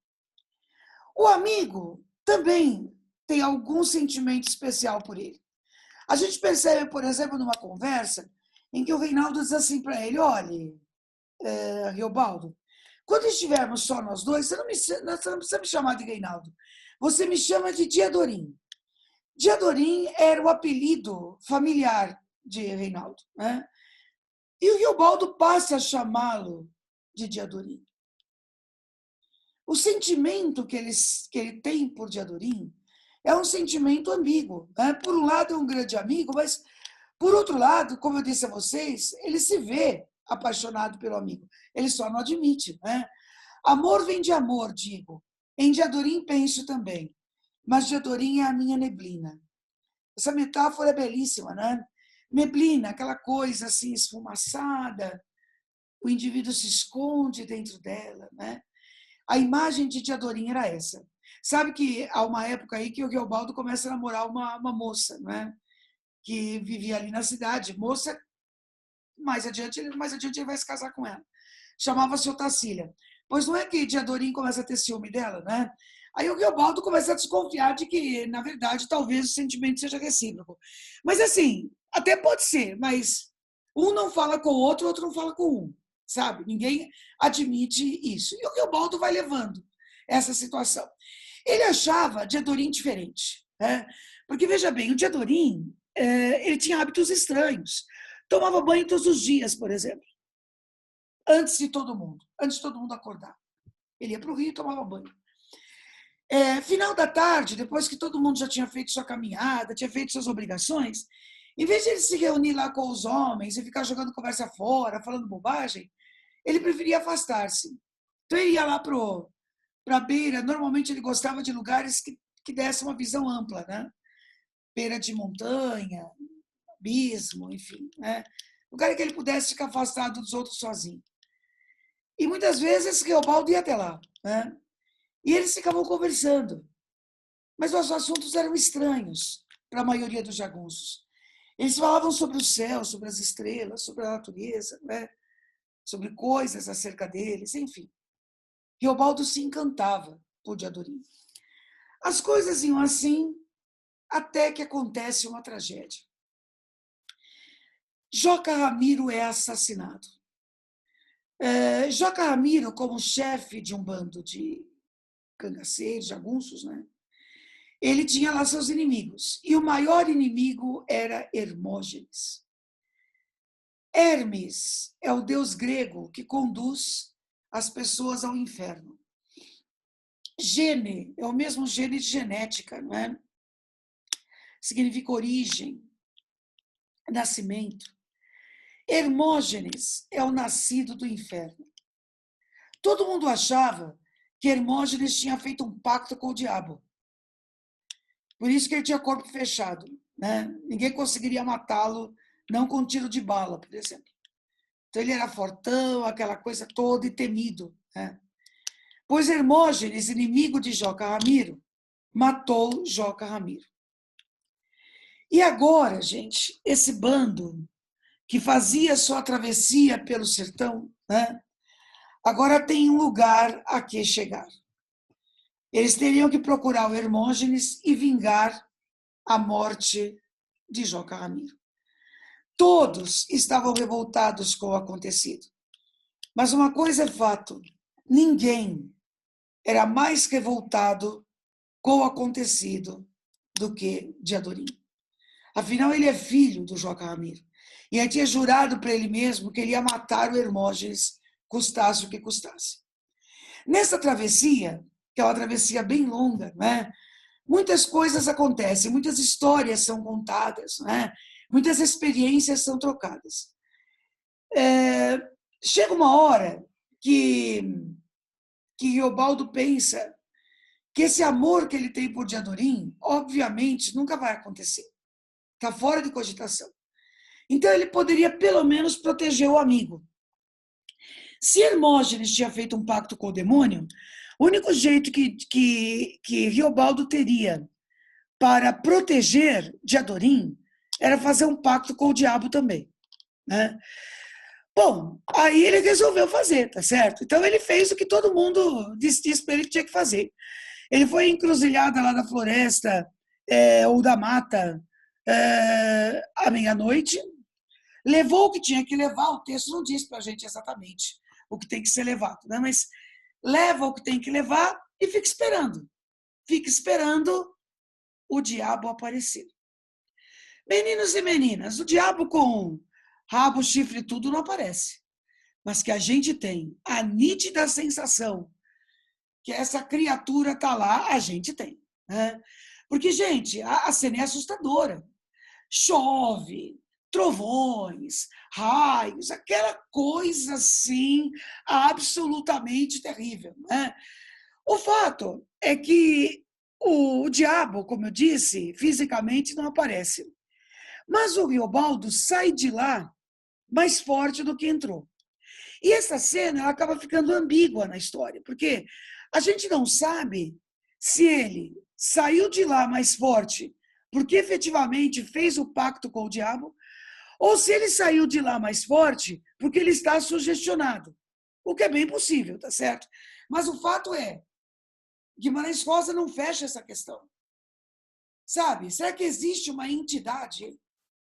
O amigo também tem algum sentimento especial por ele. A gente percebe, por exemplo, numa conversa em que o Reinaldo diz assim para ele: olha, Riobaldo, quando estivermos só nós dois, você não precisa me chamar de Reinaldo. Você me chama de Diadorim. Diadorim era o apelido familiar de Reinaldo, né? E o Riobaldo passa a chamá-lo de Diadorim. O sentimento que ele tem por Diadorim é um sentimento ambíguo, né? Por um lado é um grande amigo, mas por outro lado, como eu disse a vocês, ele se vê apaixonado pelo amigo. Ele só não admite, né? Amor vem de amor, digo. Em Diadorim penso também. Mas Diadorim é a minha neblina. Essa metáfora é belíssima, né? Neblina, aquela coisa assim esfumaçada, o indivíduo se esconde dentro dela, né? A imagem de Diadorim era essa. Sabe que há uma época aí que o Riobaldo começa a namorar uma moça, né? Que vivia ali na cidade. Moça, mais adiante ele vai se casar com ela. Chamava-se Otacília. Pois não é que Diadorim começa a ter ciúme dela, né? Aí o Riobaldo começa a desconfiar de que, na verdade, talvez o sentimento seja recíproco. Mas assim, até pode ser, mas um não fala com o outro não fala com um, sabe? Ninguém admite isso. E o Riobaldo vai levando essa situação. Ele achava Diadorim diferente, né? Porque, veja bem, o Diadorim, ele tinha hábitos estranhos. Tomava banho todos os dias, por exemplo, antes de todo mundo acordar. Ele ia para o Rio e tomava banho. Final da tarde, depois que todo mundo já tinha feito sua caminhada, tinha feito suas obrigações, em vez de ele se reunir lá com os homens e ficar jogando conversa fora, falando bobagem, ele preferia afastar-se. Então ele ia lá para a beira, normalmente ele gostava de lugares que dessem uma visão ampla, né? Beira de montanha, abismo, enfim, né? Lugar em que ele pudesse ficar afastado dos outros sozinho. E muitas vezes esse Riobaldo ia até lá, né? E eles ficavam conversando. Mas os assuntos eram estranhos para a maioria dos jagunços. Eles falavam sobre o céu, sobre as estrelas, sobre a natureza, né? Sobre coisas acerca deles, enfim. Riobaldo se encantava por Diadorim. As coisas iam assim até que acontece uma tragédia. Joca Ramiro é assassinado. Joca Ramiro, como chefe de um bando de cangaceiros, jagunços, né? Ele tinha lá seus inimigos. E o maior inimigo era Hermógenes. Hermes é o deus grego que conduz as pessoas ao inferno. Gene é o mesmo gene de genética, não é? Significa origem, nascimento. Hermógenes é o nascido do inferno. Todo mundo achava que Hermógenes tinha feito um pacto com o diabo. Por isso que ele tinha corpo fechado, né? Ninguém conseguiria matá-lo não com tiro de bala, por exemplo. Então ele era fortão, aquela coisa toda e temido, né? Pois Hermógenes, inimigo de Joca Ramiro, matou Joca Ramiro. E agora, gente, esse bando que fazia sua travessia pelo sertão, né, agora tem um lugar a que chegar. Eles teriam que procurar o Hermógenes e vingar a morte de Joca Ramiro. Todos estavam revoltados com o acontecido. Mas uma coisa é fato, ninguém era mais revoltado com o acontecido do que Diadorim. Afinal, ele é filho do Joca Ramiro. E ele tinha jurado para ele mesmo que ele ia matar o Hermógenes, custasse o que custasse. Nessa travessia, que é uma travessia bem longa, né, muitas coisas acontecem, muitas histórias são contadas, né, muitas experiências são trocadas. Chega uma hora que Riobaldo pensa que esse amor que ele tem por Diadorim, obviamente, nunca vai acontecer. Está fora de cogitação. Então, ele poderia, pelo menos, proteger o amigo. Se Hermógenes tinha feito um pacto com o demônio, o único jeito que Riobaldo teria para proteger Diadorim era fazer um pacto com o diabo também, né? Bom, aí ele resolveu fazer, tá certo? Então, ele fez o que todo mundo disse para ele que tinha que fazer. Ele foi encruzilhada lá na floresta ou da mata à meia-noite, levou o que tinha que levar, o texto não diz para a gente exatamente o que tem que ser levado, né? Mas leva o que tem que levar e fica esperando. Fica esperando o diabo aparecer. Meninos e meninas, o diabo com rabo, chifre e tudo não aparece. Mas que a gente tem a nítida sensação que essa criatura está lá, a gente tem, né? Porque, gente, a cena é assustadora. Chove, trovões, raios, aquela coisa assim absolutamente terrível, né? O fato é que o diabo, como eu disse, fisicamente não aparece. Mas o Riobaldo sai de lá mais forte do que entrou. E essa cena ela acaba ficando ambígua na história, porque a gente não sabe se ele saiu de lá mais forte porque efetivamente fez o pacto com o diabo, ou se ele saiu de lá mais forte porque ele está sugestionado, o que é bem possível, tá certo? Mas o fato é, Guimarães Rosa não fecha essa questão. Sabe? Será que existe uma entidade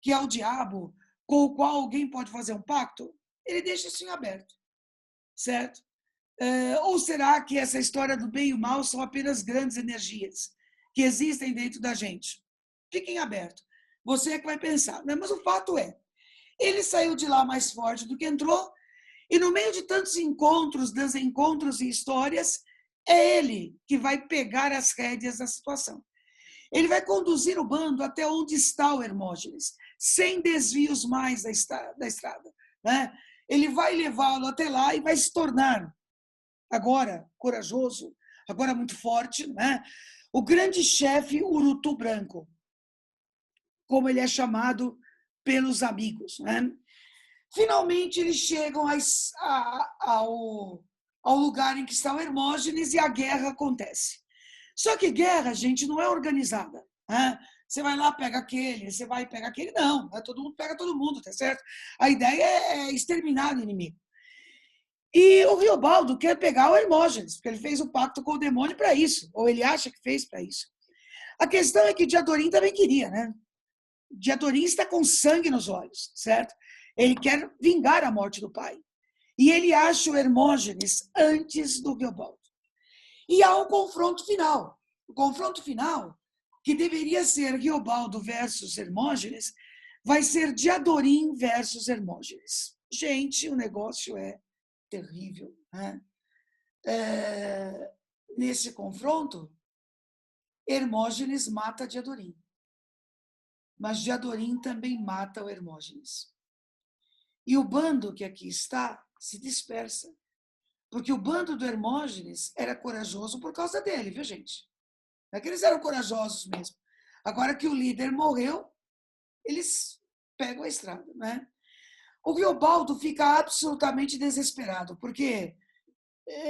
que é o diabo com o qual alguém pode fazer um pacto? Ele deixa isso em aberto, certo? Ou será que essa história do bem e o mal são apenas grandes energias que existem dentro da gente? Fiquem aberto. Você é que vai pensar, né? Mas o fato é, ele saiu de lá mais forte do que entrou, e no meio de tantos encontros, desencontros e histórias, é ele que vai pegar as rédeas da situação. Ele vai conduzir o bando até onde está o Hermógenes, sem desvios mais da estrada, né? Ele vai levá-lo até lá e vai se tornar, agora corajoso, agora muito forte, né? O grande chefe Urutu Branco, como ele é chamado pelos amigos, né? Finalmente eles chegam ao lugar em que está o Hermógenes e a guerra acontece. Só que guerra, gente, não é organizada, né? Você vai lá, pega aquele, você vai pegar aquele, não, né? Todo mundo pega todo mundo, tá certo? A ideia é exterminar o inimigo. E o Riobaldo quer pegar o Hermógenes, porque ele fez o pacto com o demônio para isso, ou ele acha que fez para isso. A questão é que Diadorim também queria, né? Diadorim está com sangue nos olhos, certo? Ele quer vingar a morte do pai. E ele acha o Hermógenes antes do Riobaldo. E há um confronto final. O confronto final, que deveria ser Riobaldo versus Hermógenes, vai ser Diadorim versus Hermógenes. Gente, o negócio é terrível, né? Nesse confronto, Hermógenes mata Diadorim. Mas Diadorim também mata o Hermógenes. E o bando que aqui está se dispersa. Porque o bando do Hermógenes era corajoso por causa dele, viu, gente? Não é que eles eram corajosos mesmo. Agora que o líder morreu, eles pegam a estrada, né? O Riobaldo fica absolutamente desesperado, porque,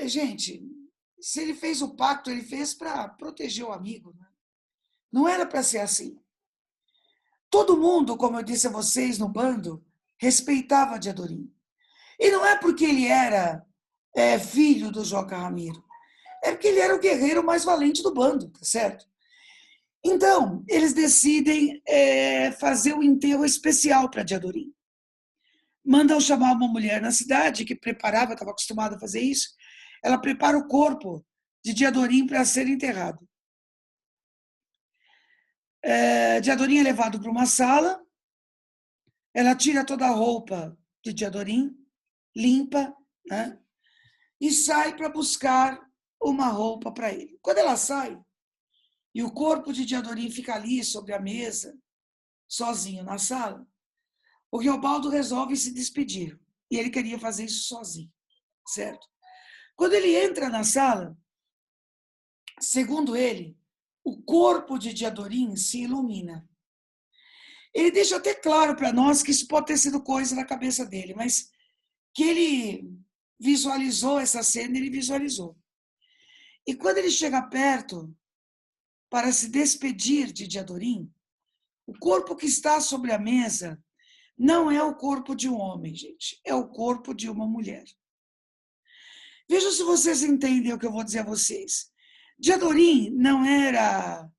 gente, se ele fez o pacto, ele fez para proteger o amigo, né? Não era para ser assim. Todo mundo, como eu disse a vocês no bando, respeitava Diadorim. E não é porque ele era filho do Joca Ramiro, é porque ele era o guerreiro mais valente do bando, tá certo? Então, eles decidem fazer um enterro especial para Diadorim. Mandam chamar uma mulher na cidade que preparava, estava acostumada a fazer isso. Ela prepara o corpo de Diadorim para ser enterrado. Diadorim é levado para uma sala, ela tira toda a roupa de Diadorim, limpa, né? E sai para buscar uma roupa para ele. Quando ela sai, e o corpo de Diadorim fica ali sobre a mesa, sozinho na sala, o Riobaldo resolve se despedir. E ele queria fazer isso sozinho, certo? Quando ele entra na sala, segundo ele, o corpo de Diadorim se ilumina. Ele deixa até claro para nós que isso pode ter sido coisa na cabeça dele, mas que ele visualizou essa cena, ele visualizou. E quando ele chega perto para se despedir de Diadorim, o corpo que está sobre a mesa não é o corpo de um homem, gente, é o corpo de uma mulher. Veja se vocês entendem o que eu vou dizer a vocês. Diadorim não era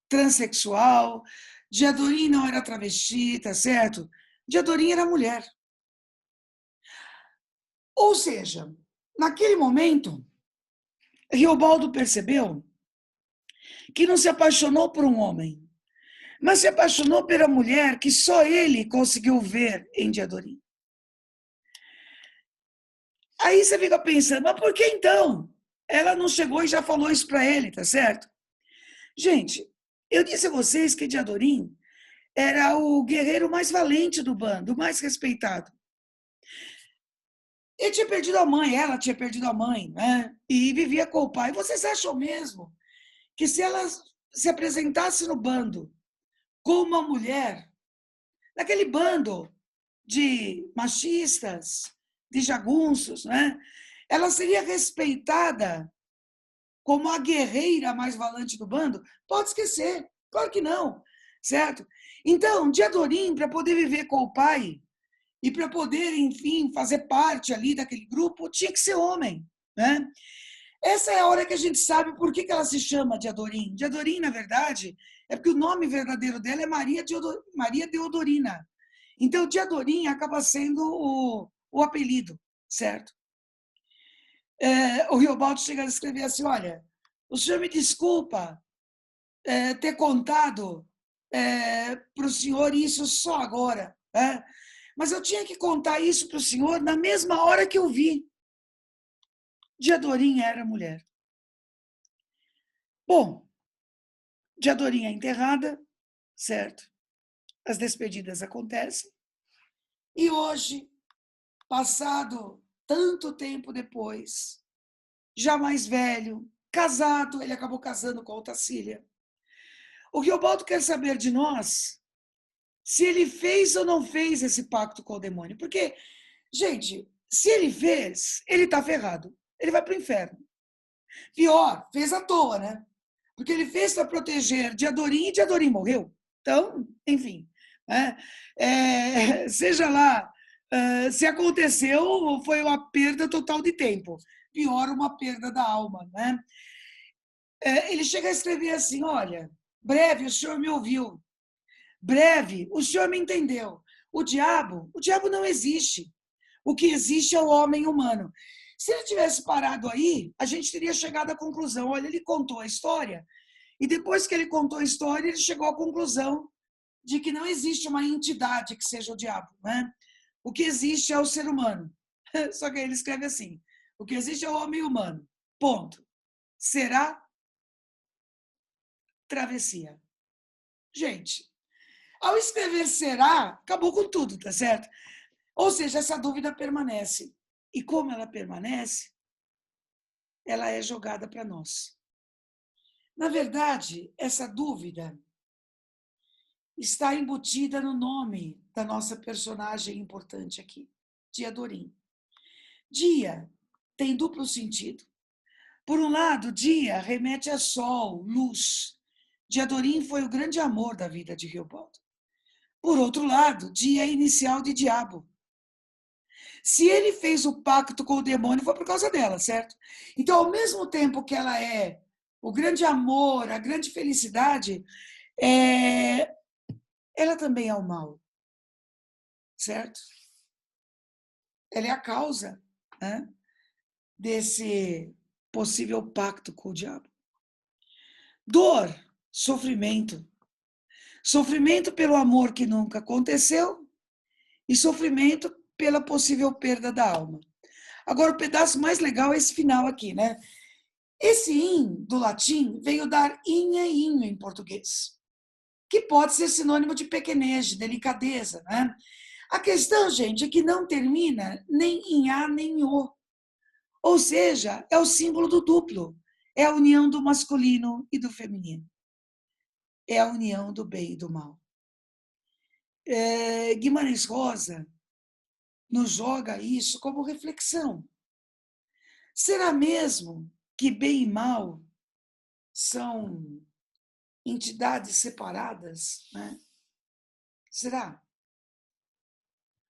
transexual, Diadorim não era travesti, tá certo? Diadorim era mulher. Ou seja, naquele momento, Riobaldo percebeu que não se apaixonou por um homem, mas se apaixonou pela mulher que só ele conseguiu ver em Diadorim. Aí você fica pensando, mas por que então? Ela não chegou e já falou isso para ele, tá certo? Gente, eu disse a vocês que Diadorim era o guerreiro mais valente do bando, o mais respeitado. Ele tinha perdido a mãe, ela tinha perdido a mãe, né? E vivia com o pai. Vocês acham mesmo que se ela se apresentasse no bando como uma mulher, naquele bando de machistas, de jagunços, né? Ela seria respeitada como a guerreira mais valente do bando? Pode esquecer, claro que não, certo? Então, Diadorim, para poder viver com o pai e para poder, enfim, fazer parte ali daquele grupo, tinha que ser homem, né? Essa é a hora que a gente sabe por que ela se chama Diadorim. Diadorim, na verdade, é porque o nome verdadeiro dela é Maria Deodorina. Então, Diadorim acaba sendo o apelido, certo? O Riobaldo chega a escrever assim, olha, o senhor me desculpa ter contado para o senhor isso só agora, né? Mas eu tinha que contar isso para o senhor na mesma hora que eu vi. Diadorim era mulher. Bom, Diadorim é enterrada, certo? As despedidas acontecem. E hoje, passado tanto tempo depois, já mais velho, casado, ele acabou casando com a Otacília. O Riobaldo quer saber de nós se ele fez ou não fez esse pacto com o demônio. Porque, gente, se ele fez, ele está ferrado. Ele vai para o inferno. Pior, fez à toa, né? Porque ele fez para proteger Diadorim e Diadorim morreu. Então, enfim, né? Seja lá se aconteceu, foi uma perda total de tempo. Pior, uma perda da alma, né? Ele chega a escrever assim, olha, breve, o senhor me ouviu. Breve, o senhor me entendeu. O diabo não existe. O que existe é o homem humano. Se ele tivesse parado aí, a gente teria chegado à conclusão. Olha, ele contou a história, e depois que ele contou a história, ele chegou à conclusão de que não existe uma entidade que seja o diabo, né? O que existe é o ser humano. Só que ele escreve assim: o que existe é o homem humano. Ponto. Será travessia. Gente, ao escrever será, acabou com tudo, tá certo? Ou seja, essa dúvida permanece. E como ela permanece, ela é jogada para nós. Na verdade, essa dúvida está embutida no nome da nossa personagem importante aqui, Diadorim. Dia tem duplo sentido. Por um lado, dia remete a sol, luz. Diadorim foi o grande amor da vida de Riobaldo. Por outro lado, dia é inicial de diabo. Se ele fez o pacto com o demônio, foi por causa dela, certo? Então, ao mesmo tempo que ela é o grande amor, a grande felicidade, ela também é o mal, certo? Ela é a causa, né, desse possível pacto com o diabo. Dor, sofrimento. Sofrimento pelo amor que nunca aconteceu e sofrimento pela possível perda da alma. Agora, o pedaço mais legal é esse final aqui, né? Esse in, do latim, veio dar inha e inho em português, que pode ser sinônimo de pequenez, de delicadeza, né? A questão, gente, é que não termina nem em A nem em O. Ou seja, é o símbolo do duplo. É a união do masculino e do feminino. É a união do bem e do mal. Guimarães Rosa nos joga isso como reflexão. Será mesmo que bem e mal são entidades separadas, né? Será?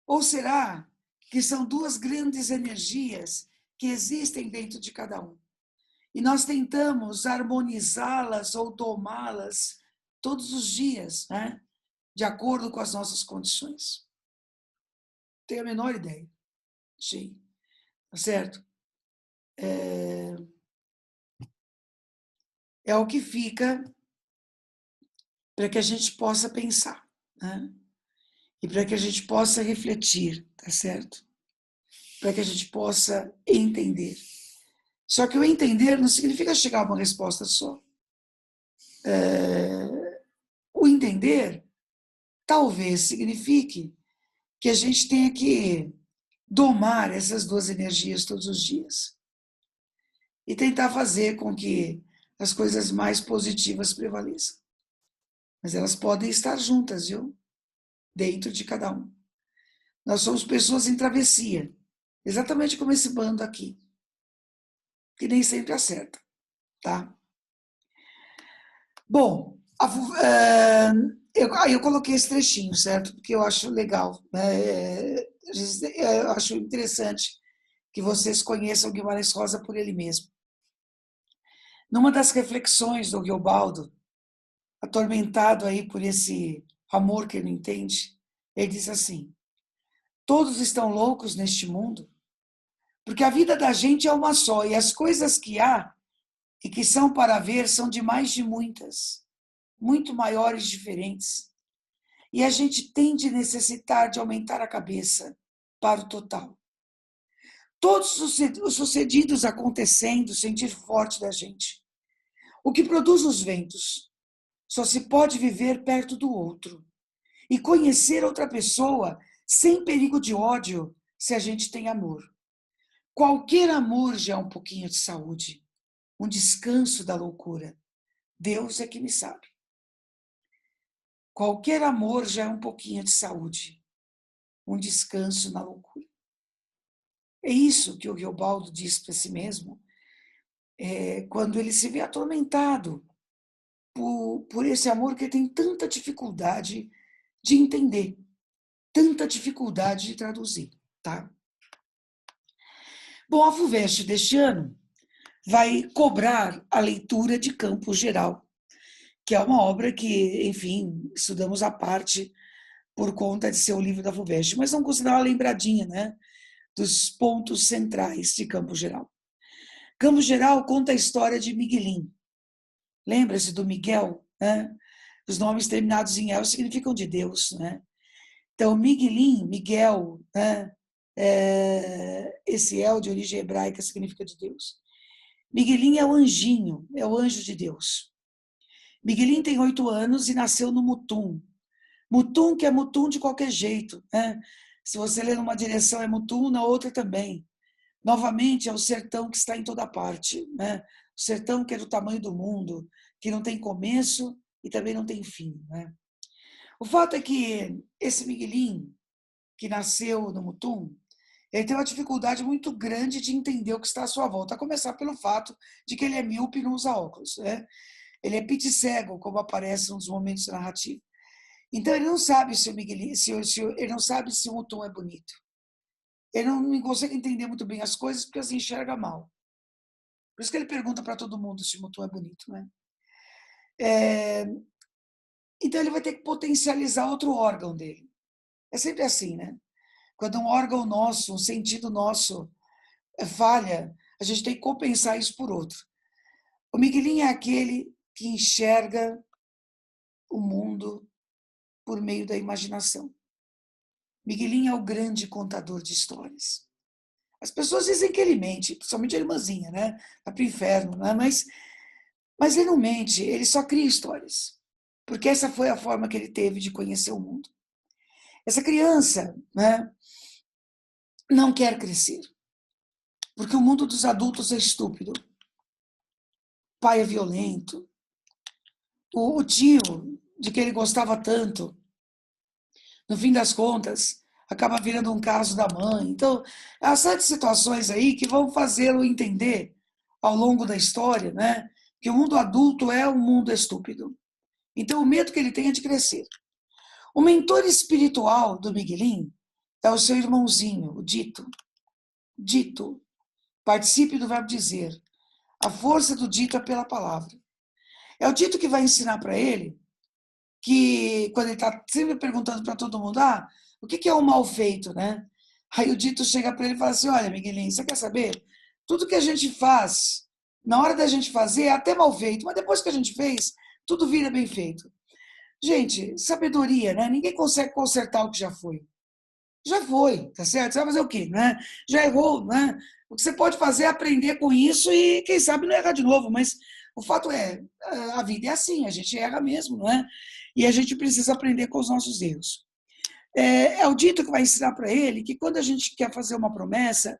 Ou será que são duas grandes energias que existem dentro de cada um? E nós tentamos harmonizá-las ou domá-las todos os dias, né? De acordo com as nossas condições. Tenho a menor ideia. Sim, tá certo? É o que fica para que a gente possa pensar, né? E para que a gente possa refletir, tá certo? Para que a gente possa entender. Só que o entender não significa chegar a uma resposta só. O entender talvez signifique que a gente tenha que domar essas duas energias todos os dias e tentar fazer com que as coisas mais positivas prevaleçam. Mas elas podem estar juntas, viu? Dentro de cada um. Nós somos pessoas em travessia, exatamente como esse bando aqui, que nem sempre acerta, tá? Bom, eu coloquei esse trechinho, certo? Porque eu acho legal, né? Eu acho interessante que vocês conheçam Guimarães Rosa por ele mesmo. Numa das reflexões do Riobaldo, atormentado aí por esse amor que ele não entende, ele diz assim: todos estão loucos neste mundo, porque a vida da gente é uma só, e as coisas que há e que são para ver são de mais de muitas, muito maiores e diferentes. E a gente tem de necessitar de aumentar a cabeça para o total. Todos os sucedidos acontecendo, sentir forte da gente. O que produz os ventos. Só se pode viver perto do outro e conhecer outra pessoa sem perigo de ódio se a gente tem amor. Qualquer amor já é um pouquinho de saúde, um descanso da loucura. Deus é que me sabe. Qualquer amor já é um pouquinho de saúde, um descanso na loucura. É isso que o Riobaldo diz para si mesmo, quando ele se vê atormentado por esse amor que tem tanta dificuldade de entender, tanta dificuldade de traduzir, tá? Bom, a FUVEST deste ano vai cobrar a leitura de Campo Geral, que é uma obra que, enfim, estudamos à parte por conta de ser o livro da FUVEST, mas vamos considerar uma lembradinha, né, dos pontos centrais de Campo Geral. Campo Geral conta a história de Miguelim. Lembra-se do Miguel, né? Os nomes terminados em El significam de Deus, né? Então, Miguelim, Miguel, né? Esse El de origem hebraica significa de Deus. Miguelim é o anjinho, é o anjo de Deus. Miguelim tem 8 anos e nasceu no Mutum. Mutum, que é Mutum de qualquer jeito, né? Se você ler numa direção é Mutum, na outra também. Novamente, é o sertão que está em toda parte, né? O sertão que é do tamanho do mundo, que não tem começo e também não tem fim, né? O fato é que esse Miguelin, que nasceu no Mutum, ele tem uma dificuldade muito grande de entender o que está à sua volta, a começar pelo fato de que ele é míope e não usa óculos, né? Ele é pite cego, como aparece nos momentos narrativos. Então ele não sabe se o Miguelin, ele não sabe se o Mutum é bonito. Ele não consegue entender muito bem as coisas porque assim enxerga mal. Por isso que ele pergunta para todo mundo se o Mutum é bonito, né? Então ele vai ter que potencializar outro órgão dele. É sempre assim, né? Quando um órgão nosso, um sentido nosso falha, a gente tem que compensar isso por outro. O Miguelinho é aquele que enxerga o mundo por meio da imaginação. Miguelinho é o grande contador de histórias. As pessoas dizem que ele mente, principalmente a irmãzinha, né? Vai para o inferno, né? Mas ele não mente, ele só cria histórias. Porque essa foi a forma que ele teve de conhecer o mundo. Essa criança, né, não quer crescer. Porque o mundo dos adultos é estúpido. O pai é violento. O tio, de que ele gostava tanto, no fim das contas, acaba virando um caso da mãe. Então, há certas situações aí que vão fazê-lo entender, ao longo da história, né, que o mundo adulto é um mundo estúpido. Então, o medo que ele tem é de crescer. O mentor espiritual do Miguelin é o seu irmãozinho, o Dito. Dito, participe do verbo dizer. A força do dito é pela palavra. É o dito que vai ensinar para ele que, quando ele está sempre perguntando para todo mundo, o que é o mal feito, né? Aí o dito chega para ele e fala assim, olha, Miguelinho, você quer saber? Tudo que a gente faz, na hora da gente fazer, é até mal feito, mas depois que a gente fez, tudo vira bem feito. Gente, sabedoria, né? Ninguém consegue consertar o que já foi. Já foi, tá certo? Você vai fazer o quê, né? Já errou, né? O que você pode fazer é aprender com isso e, quem sabe, não errar de novo. Mas o fato é, a vida é assim, a gente erra mesmo, não é? E a gente precisa aprender com os nossos erros. É o dito que vai ensinar para ele que quando a gente quer fazer uma promessa,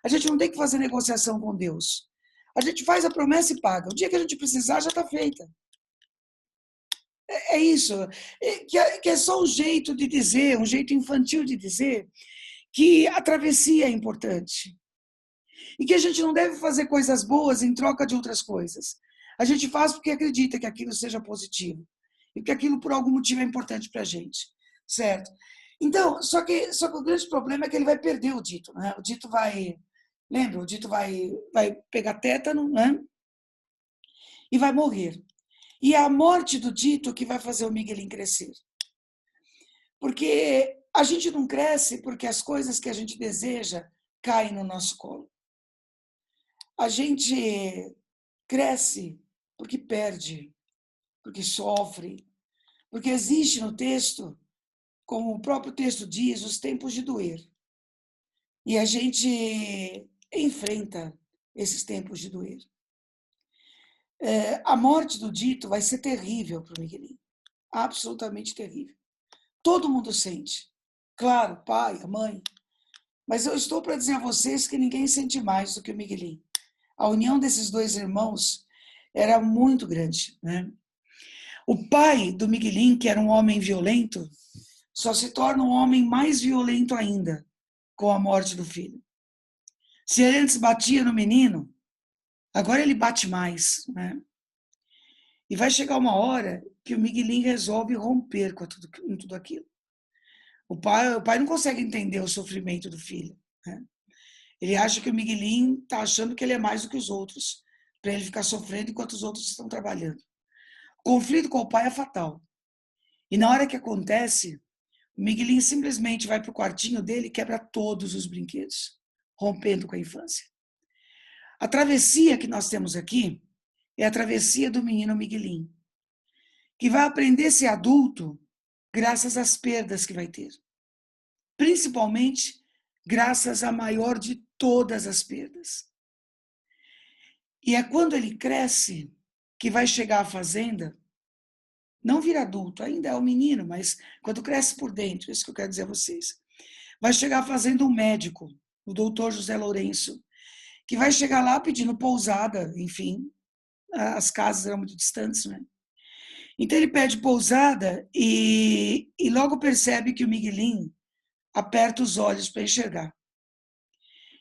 a gente não tem que fazer negociação com Deus. A gente faz a promessa e paga. O dia que a gente precisar, já está feita. É isso. Que é só um jeito de dizer, um jeito infantil de dizer que a travessia é importante e que a gente não deve fazer coisas boas em troca de outras coisas. A gente faz porque acredita que aquilo seja positivo e que aquilo por algum motivo é importante para a gente, certo? Então, só que o grande problema é que ele vai perder o dito, né? O dito vai, lembra? O dito vai pegar tétano, né? E vai morrer. E é a morte do dito que vai fazer o Miguelin crescer. Porque a gente não cresce porque as coisas que a gente deseja caem no nosso colo. A gente cresce porque perde, porque sofre, porque existe no texto, como o próprio texto diz, os tempos de doer. E a gente enfrenta esses tempos de doer. A morte do dito vai ser terrível para o Miguelinho, absolutamente terrível. Todo mundo sente. Claro, o pai, a mãe. Mas eu estou para dizer a vocês que ninguém sente mais do que o Miguelinho. A união desses dois irmãos era muito grande, né? O pai do Miguelin, que era um homem violento, só se torna um homem mais violento ainda com a morte do filho. Se ele antes batia no menino, agora ele bate mais, né? E vai chegar uma hora que o Miguelin resolve romper com tudo aquilo. O pai não consegue entender o sofrimento do filho, né? Ele acha que o Miguelin está achando que ele é mais do que os outros, para ele ficar sofrendo enquanto os outros estão trabalhando. O conflito com o pai é fatal. E na hora que acontece, o Miguelinho simplesmente vai para o quartinho dele e quebra todos os brinquedos, rompendo com a infância. A travessia que nós temos aqui é a travessia do menino Miguelinho, que vai aprender a ser adulto graças às perdas que vai ter. Principalmente graças à maior de todas as perdas. E é quando ele cresce que vai chegar à fazenda, não vira adulto, ainda é um menino, mas quando cresce por dentro, isso que eu quero dizer a vocês, vai chegar fazendo um médico, o doutor José Lourenço, que vai chegar lá pedindo pousada, enfim, as casas eram muito distantes, né? Então ele pede pousada e logo percebe que o Miguelinho aperta os olhos para enxergar.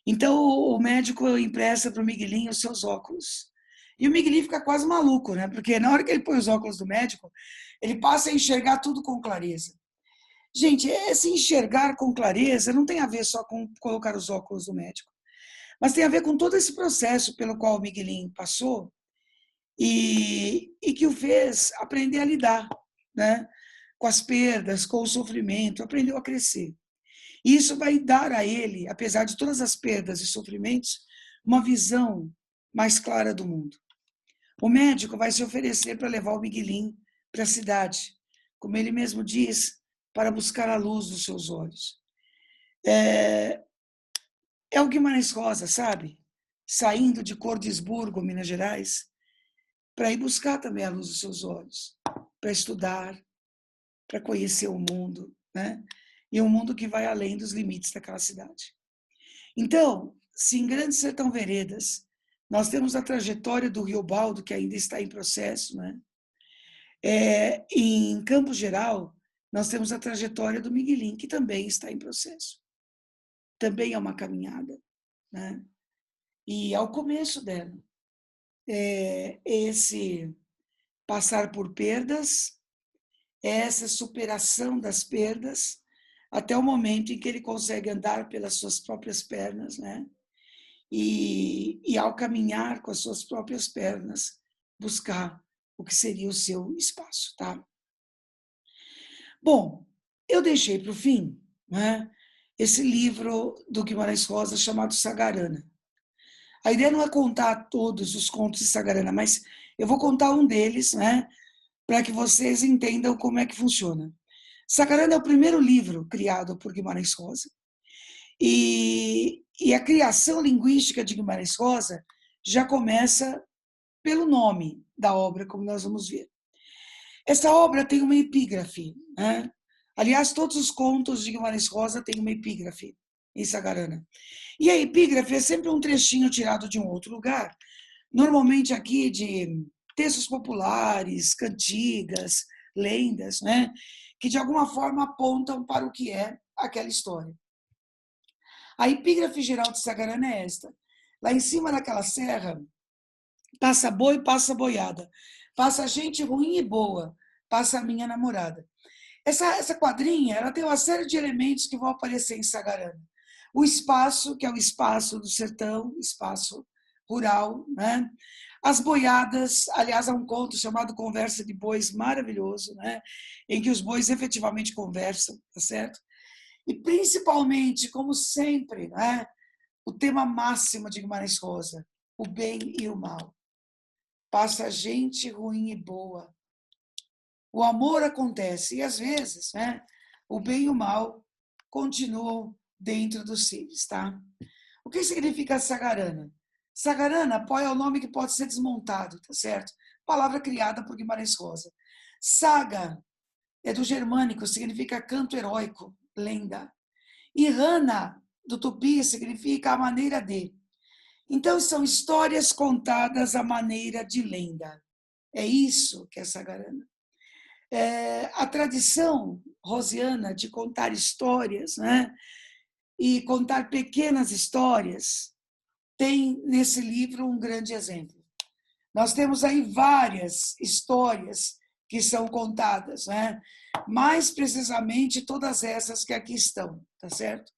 Então o médico empresta para o Miguelinho os seus óculos. E o Miguelinho fica quase maluco, né? Porque na hora que ele põe os óculos do médico, ele passa a enxergar tudo com clareza. Gente, esse enxergar com clareza não tem a ver só com colocar os óculos do médico, mas tem a ver com todo esse processo pelo qual o Miguelinho passou e que o fez aprender a lidar, né? Com as perdas, com o sofrimento, aprendeu a crescer. E isso vai dar a ele, apesar de todas as perdas e sofrimentos, uma visão mais clara do mundo. O médico vai se oferecer para levar o Miguelinho para a cidade, como ele mesmo diz, para buscar a luz dos seus olhos. É o Guimarães Rosa, sabe? Saindo de Cordisburgo, Minas Gerais, para ir buscar também a luz dos seus olhos, para estudar, para conhecer o mundo, né? E um mundo que vai além dos limites daquela cidade. Então, se em Grande Sertão Veredas nós temos a trajetória do Rio Baldo, que ainda está em processo, né? Em Campo Geral, nós temos a trajetória do Miguelinho, que também está em processo. Também é uma caminhada, né? E ao começo dela, esse passar por perdas, essa superação das perdas, até o momento em que ele consegue andar pelas suas próprias pernas, né? E ao caminhar com as suas próprias pernas, buscar o que seria o seu espaço, tá? Bom, eu deixei para o fim, né, esse livro do Guimarães Rosa chamado Sagarana. A ideia não é contar todos os contos de Sagarana, mas eu vou contar um deles, né, para que vocês entendam como é que funciona. Sagarana é o primeiro livro criado por Guimarães Rosa. E a criação linguística de Guimarães Rosa já começa pelo nome da obra, como nós vamos ver. Essa obra tem uma epígrafe, né? Aliás, todos os contos de Guimarães Rosa têm uma epígrafe em Sagarana. E a epígrafe é sempre um trechinho tirado de um outro lugar, normalmente aqui de textos populares, cantigas, lendas, né? Que de alguma forma apontam para o que é aquela história. A epígrafe geral de Sagarana é esta. Lá em cima daquela serra, passa boi, passa boiada. Passa gente ruim e boa. Passa a minha namorada. Essa quadrinha, ela tem uma série de elementos que vão aparecer em Sagarana. O espaço, que é o espaço do sertão, espaço rural, né? As boiadas, aliás, há um conto chamado Conversa de Bois, maravilhoso, né? Em que os bois efetivamente conversam, tá certo? E principalmente, como sempre, né? O tema máximo de Guimarães Rosa, o bem e o mal. Passa gente ruim e boa. O amor acontece e, às vezes, né, o bem e o mal continuam dentro dos seres, tá? O que significa Sagarana? Sagarana é o nome que pode ser desmontado, tá certo? Palavra criada por Guimarães Rosa. Saga é do germânico, significa canto heróico, lenda. E Rana, do tupi, significa a maneira de. Então, são histórias contadas à maneira de lenda. É isso que é Sagarana. A tradição rosiana de contar histórias, né, e contar pequenas histórias, tem nesse livro um grande exemplo. Nós temos aí várias histórias que são contadas, né? Mais precisamente todas essas que aqui estão, tá certo?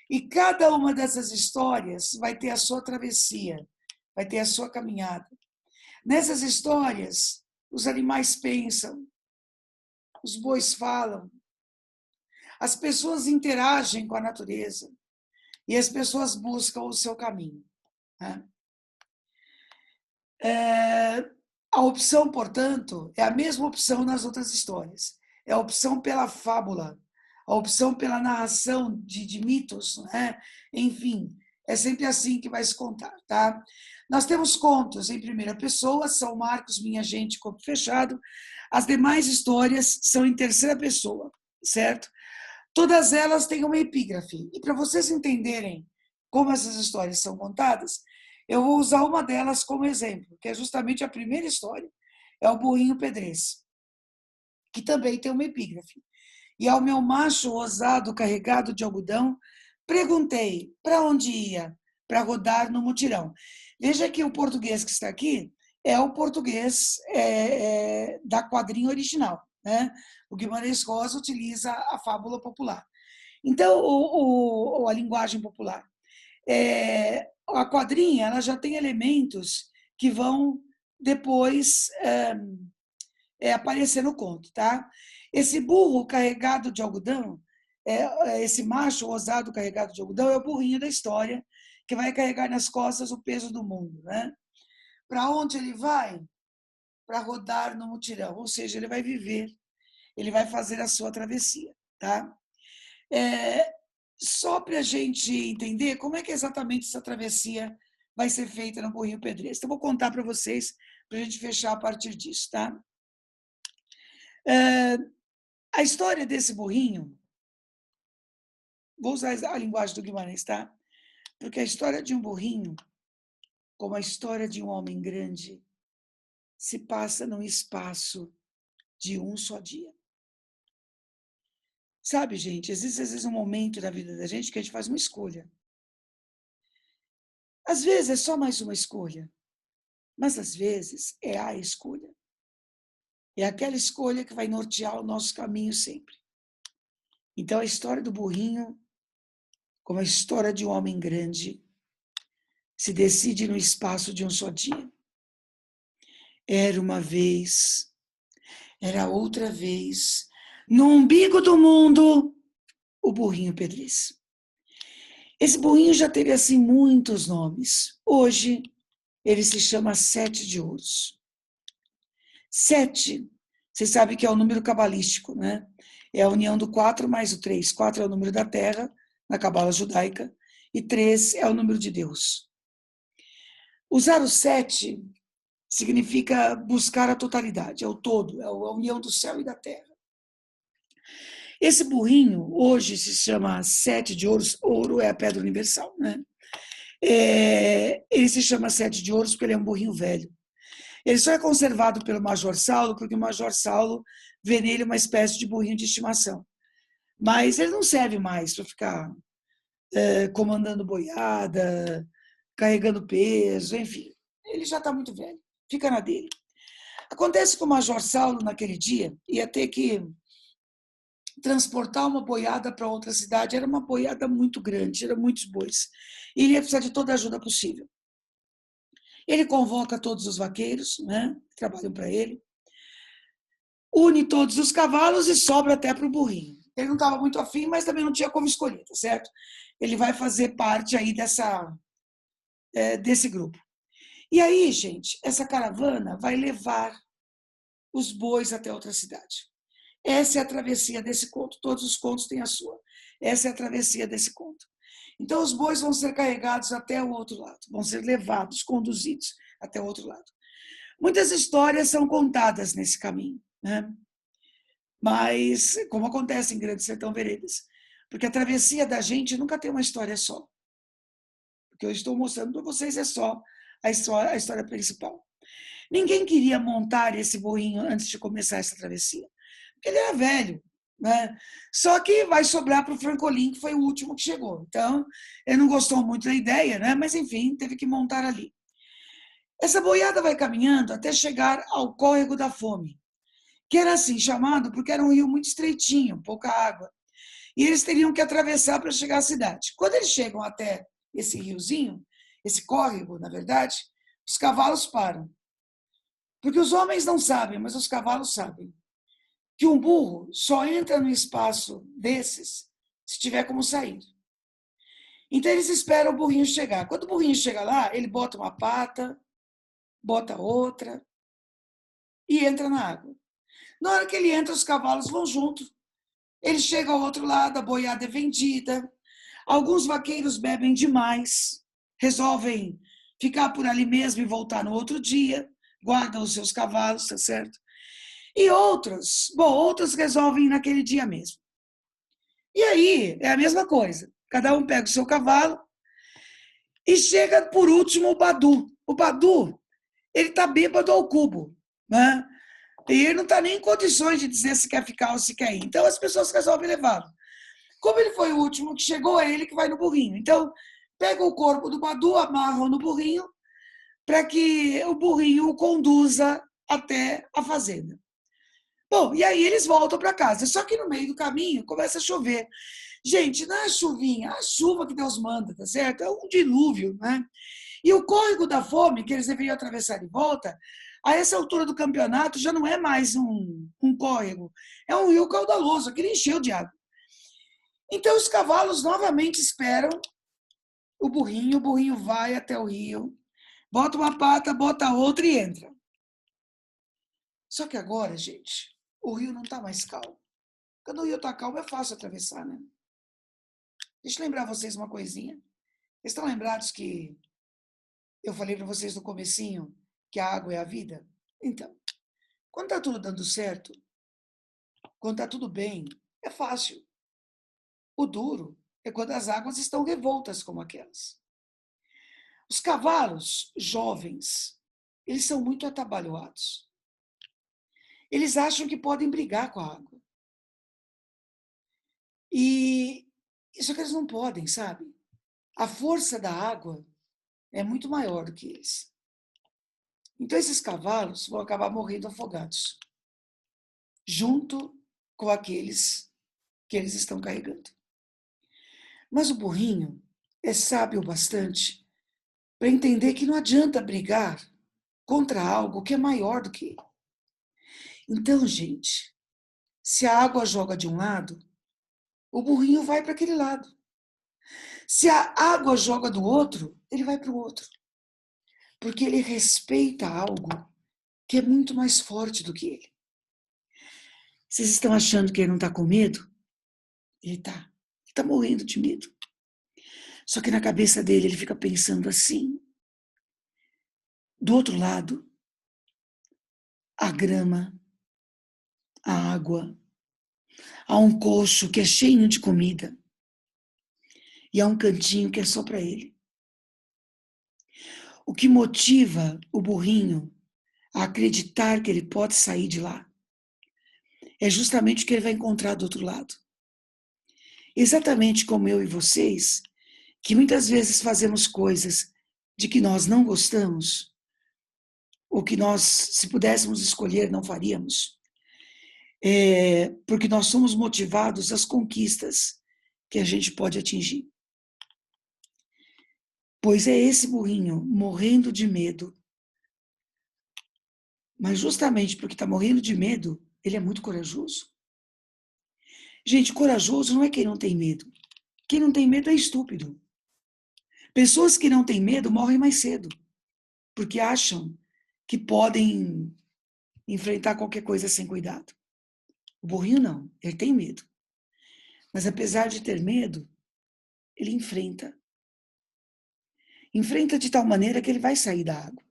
E cada uma dessas histórias vai ter a sua travessia, vai ter a sua caminhada. Nessas histórias, os animais pensam, os bois falam, as pessoas interagem com a natureza e as pessoas buscam o seu caminho, né? A opção, portanto, é a mesma opção nas outras histórias. É a opção pela fábula, a opção pela narração de mitos, né? Enfim, é sempre assim que vai se contar, tá? Nós temos contos em primeira pessoa, São Marcos, Minha Gente, Corpo Fechado. As demais histórias são em terceira pessoa, certo? Todas elas têm uma epígrafe. E para vocês entenderem como essas histórias são contadas, eu vou usar uma delas como exemplo, que é justamente a primeira história, é o Burrinho Pedrez. que também tem uma epígrafe. E ao meu macho ousado carregado de algodão, perguntei para onde ia, para rodar no mutirão. Veja que o português que está aqui é o português da quadrinha original, né? O Guimarães Rosa utiliza a fábula popular. Então, a linguagem popular. A quadrinha ela já tem elementos que vão depois aparecer no conto, tá? Esse burro carregado de algodão, esse macho ousado carregado de algodão é o burrinho da história que vai carregar nas costas o peso do mundo, né? Para onde ele vai? Para rodar no mutirão, ou seja, ele vai viver, ele vai fazer a sua travessia, tá? Só para a gente entender como é que exatamente essa travessia vai ser feita no burrinho pedreiro. Então, vou contar para vocês, para a gente fechar a partir disso, tá? A história desse burrinho, vou usar a linguagem do Guimarães, tá? Porque a história de um burrinho, como a história de um homem grande, se passa num espaço de um só dia. Sabe, gente, existe às vezes um momento na vida da gente que a gente faz uma escolha. Às vezes é só mais uma escolha, mas às vezes é a escolha. É aquela escolha que vai nortear o nosso caminho sempre. Então, a história do burrinho, como a história de um homem grande, se decide no espaço de um só dia. Era uma vez, era outra vez, no umbigo do mundo, o burrinho Pedriz. Esse burrinho já teve, assim, muitos nomes. Hoje, ele se chama Sete de Ouros. Sete, você sabe que é o número cabalístico, né? É a união do 4 mais o 3. 4 é o número da Terra, na cabala judaica, e 3 é o número de Deus. Usar o 7 significa buscar a totalidade, é o todo, é a união do céu e da terra. Esse burrinho, hoje se chama Sete de Ouros, ouro é a pedra universal, né? Ele se chama Sete de Ouros porque ele é um burrinho velho. Ele só é conservado pelo Major Saulo porque o Major Saulo vê nele uma espécie de burrinho de estimação. Mas ele não serve mais para ficar comandando boiada, carregando peso, enfim. Ele já está muito velho, fica na dele. Acontece que o Major Saulo, naquele dia, ia ter que transportar uma boiada para outra cidade. Era uma boiada muito grande, eram muitos bois. E ele ia precisar de toda a ajuda possível. Ele convoca todos os vaqueiros, né, que trabalham para ele, une todos os cavalos e sobra até para o burrinho. Ele não estava muito afim, mas também não tinha como escolher, tá certo? Ele vai fazer parte aí desse grupo. E aí, gente, essa caravana vai levar os bois até outra cidade. Essa é a travessia desse conto. Todos os contos têm a sua. Essa é a travessia desse conto. Então, os bois vão ser carregados até o outro lado, vão ser levados, conduzidos até o outro lado. Muitas histórias são contadas nesse caminho, né? Mas, como acontece em Grande Sertão Veredas, porque a travessia da gente nunca tem uma história só. O que eu estou mostrando para vocês é só a história principal. Ninguém queria montar esse burrinho antes de começar essa travessia, porque ele era velho, né? Só que vai sobrar para o Francolin, que foi o último que chegou. Então, ele não gostou muito da ideia, né? Mas, enfim, teve que montar ali. Essa boiada vai caminhando até chegar ao Córrego da Fome, que era assim chamado porque era um rio muito estreitinho, pouca água. E eles teriam que atravessar para chegar à cidade. Quando eles chegam até esse riozinho, esse córrego, na verdade, os cavalos param. Porque os homens não sabem, mas os cavalos sabem, que um burro só entra no espaço desses se tiver como sair. Então eles esperam o burrinho chegar. Quando o burrinho chega lá, ele bota uma pata, bota outra e entra na água. Na hora que ele entra, os cavalos vão junto. Ele chega ao outro lado, a boiada é vendida. Alguns vaqueiros bebem demais, resolvem ficar por ali mesmo e voltar no outro dia, guardam os seus cavalos, tá certo? E outros resolvem ir naquele dia mesmo. E aí é a mesma coisa. Cada um pega o seu cavalo e chega por último o Badu. O Badu, ele tá bêbado ao cubo, né? E ele não está nem em condições de dizer se quer ficar ou se quer ir. Então as pessoas resolvem levá-lo. Como ele foi o último que chegou, é ele que vai no burrinho. Então, pega o corpo do Badu, amarram no burrinho, para que o burrinho o conduza até a fazenda. Bom, e aí eles voltam para casa. Só que no meio do caminho começa a chover. Gente, não é a chuvinha, a chuva que Deus manda, tá certo? É um dilúvio, né? E o córrego da fome, que eles deveriam atravessar de volta, a essa altura do campeonato já não é mais um córrego, é um rio caudaloso, aquele encheu de água. Então os cavalos novamente esperam o burrinho vai até o rio, bota uma pata, bota outra e entra. Só que agora, gente, o rio não está mais calmo. Quando o rio está calmo, é fácil atravessar, né? Deixa eu lembrar vocês uma coisinha. Vocês estão lembrados que eu falei para vocês no comecinho que a água é a vida? Então, quando está tudo dando certo, quando está tudo bem, é fácil. O duro é quando as águas estão revoltas como aquelas. Os cavalos jovens, eles são muito atabalhoados. Eles acham que podem brigar com a água. E isso que eles não podem, sabe? A força da água é muito maior do que eles. Então esses cavalos vão acabar morrendo afogados, junto com aqueles que eles estão carregando. Mas o burrinho é sábio bastante para entender que não adianta brigar contra algo que é maior do que ele. Então, gente, se a água joga de um lado, o burrinho vai para aquele lado. Se a água joga do outro, ele vai para o outro. Porque ele respeita algo que é muito mais forte do que ele. Vocês estão achando que ele não está com medo? Ele está. Ele está morrendo de medo. Só que na cabeça dele ele fica pensando assim. Do outro lado, a grama, a água, há um coxo que é cheio de comida e há um cantinho que é só para ele. O que motiva o burrinho a acreditar que ele pode sair de lá é justamente o que ele vai encontrar do outro lado. Exatamente como eu e vocês, que muitas vezes fazemos coisas de que nós não gostamos, ou que nós, se pudéssemos escolher, não faríamos, porque nós somos motivados às conquistas que a gente pode atingir. Pois é esse burrinho morrendo de medo, mas justamente porque está morrendo de medo, ele é muito corajoso. Gente, corajoso não é quem não tem medo. Quem não tem medo é estúpido. Pessoas que não têm medo morrem mais cedo, porque acham que podem enfrentar qualquer coisa sem cuidado. O burrinho não, ele tem medo. Mas apesar de ter medo, ele enfrenta. Enfrenta de tal maneira que ele vai sair da água.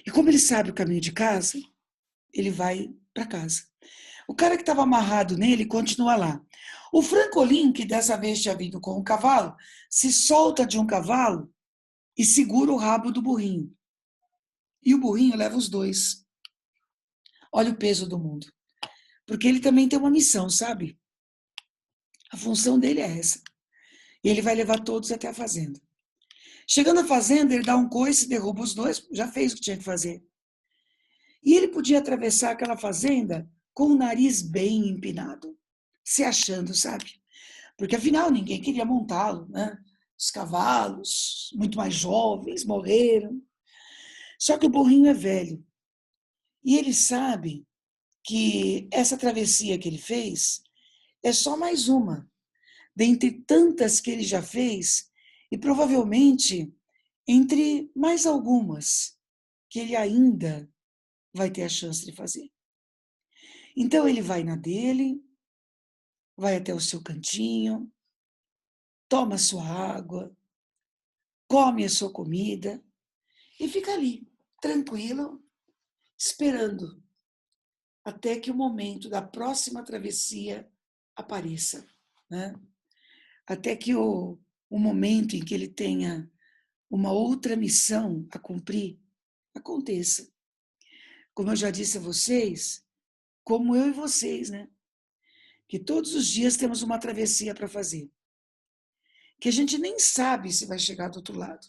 E como ele sabe o caminho de casa, ele vai para casa. O cara que estava amarrado nele continua lá. O Francolin, que dessa vez tinha vindo com um cavalo, se solta de um cavalo e segura o rabo do burrinho. E o burrinho leva os dois. Olha o peso do mundo. Porque ele também tem uma missão, sabe? A função dele é essa. E ele vai levar todos até a fazenda. Chegando à fazenda, ele dá um coice, derruba os dois, já fez o que tinha que fazer. E ele podia atravessar aquela fazenda com o nariz bem empinado, se achando, sabe? Porque afinal ninguém queria montá-lo, né? Os cavalos, muito mais jovens, morreram. Só que o burrinho é velho. E ele sabe que essa travessia que ele fez é só mais uma, dentre tantas que ele já fez, e provavelmente entre mais algumas que ele ainda vai ter a chance de fazer. Então ele vai na dele, vai até o seu cantinho, toma a sua água, come a sua comida e fica ali, tranquilo, esperando até que o momento da próxima travessia apareça, né? Até que o momento em que ele tenha uma outra missão a cumprir aconteça. Como eu já disse a vocês, como eu e vocês, né? Que todos os dias temos uma travessia para fazer. Que a gente nem sabe se vai chegar do outro lado.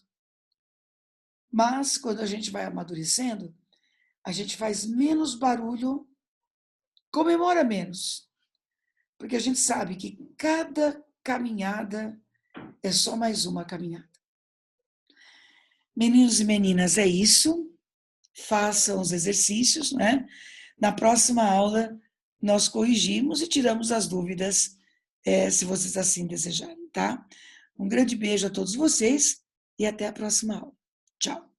Mas, quando a gente vai amadurecendo, a gente faz menos barulho, comemora menos. Porque a gente sabe que cada caminhada é só mais uma caminhada. Meninos e meninas, é isso. Façam os exercícios, né? Na próxima aula, nós corrigimos e tiramos as dúvidas, se vocês assim desejarem, tá? Um grande beijo a todos vocês e até a próxima aula. Tchau.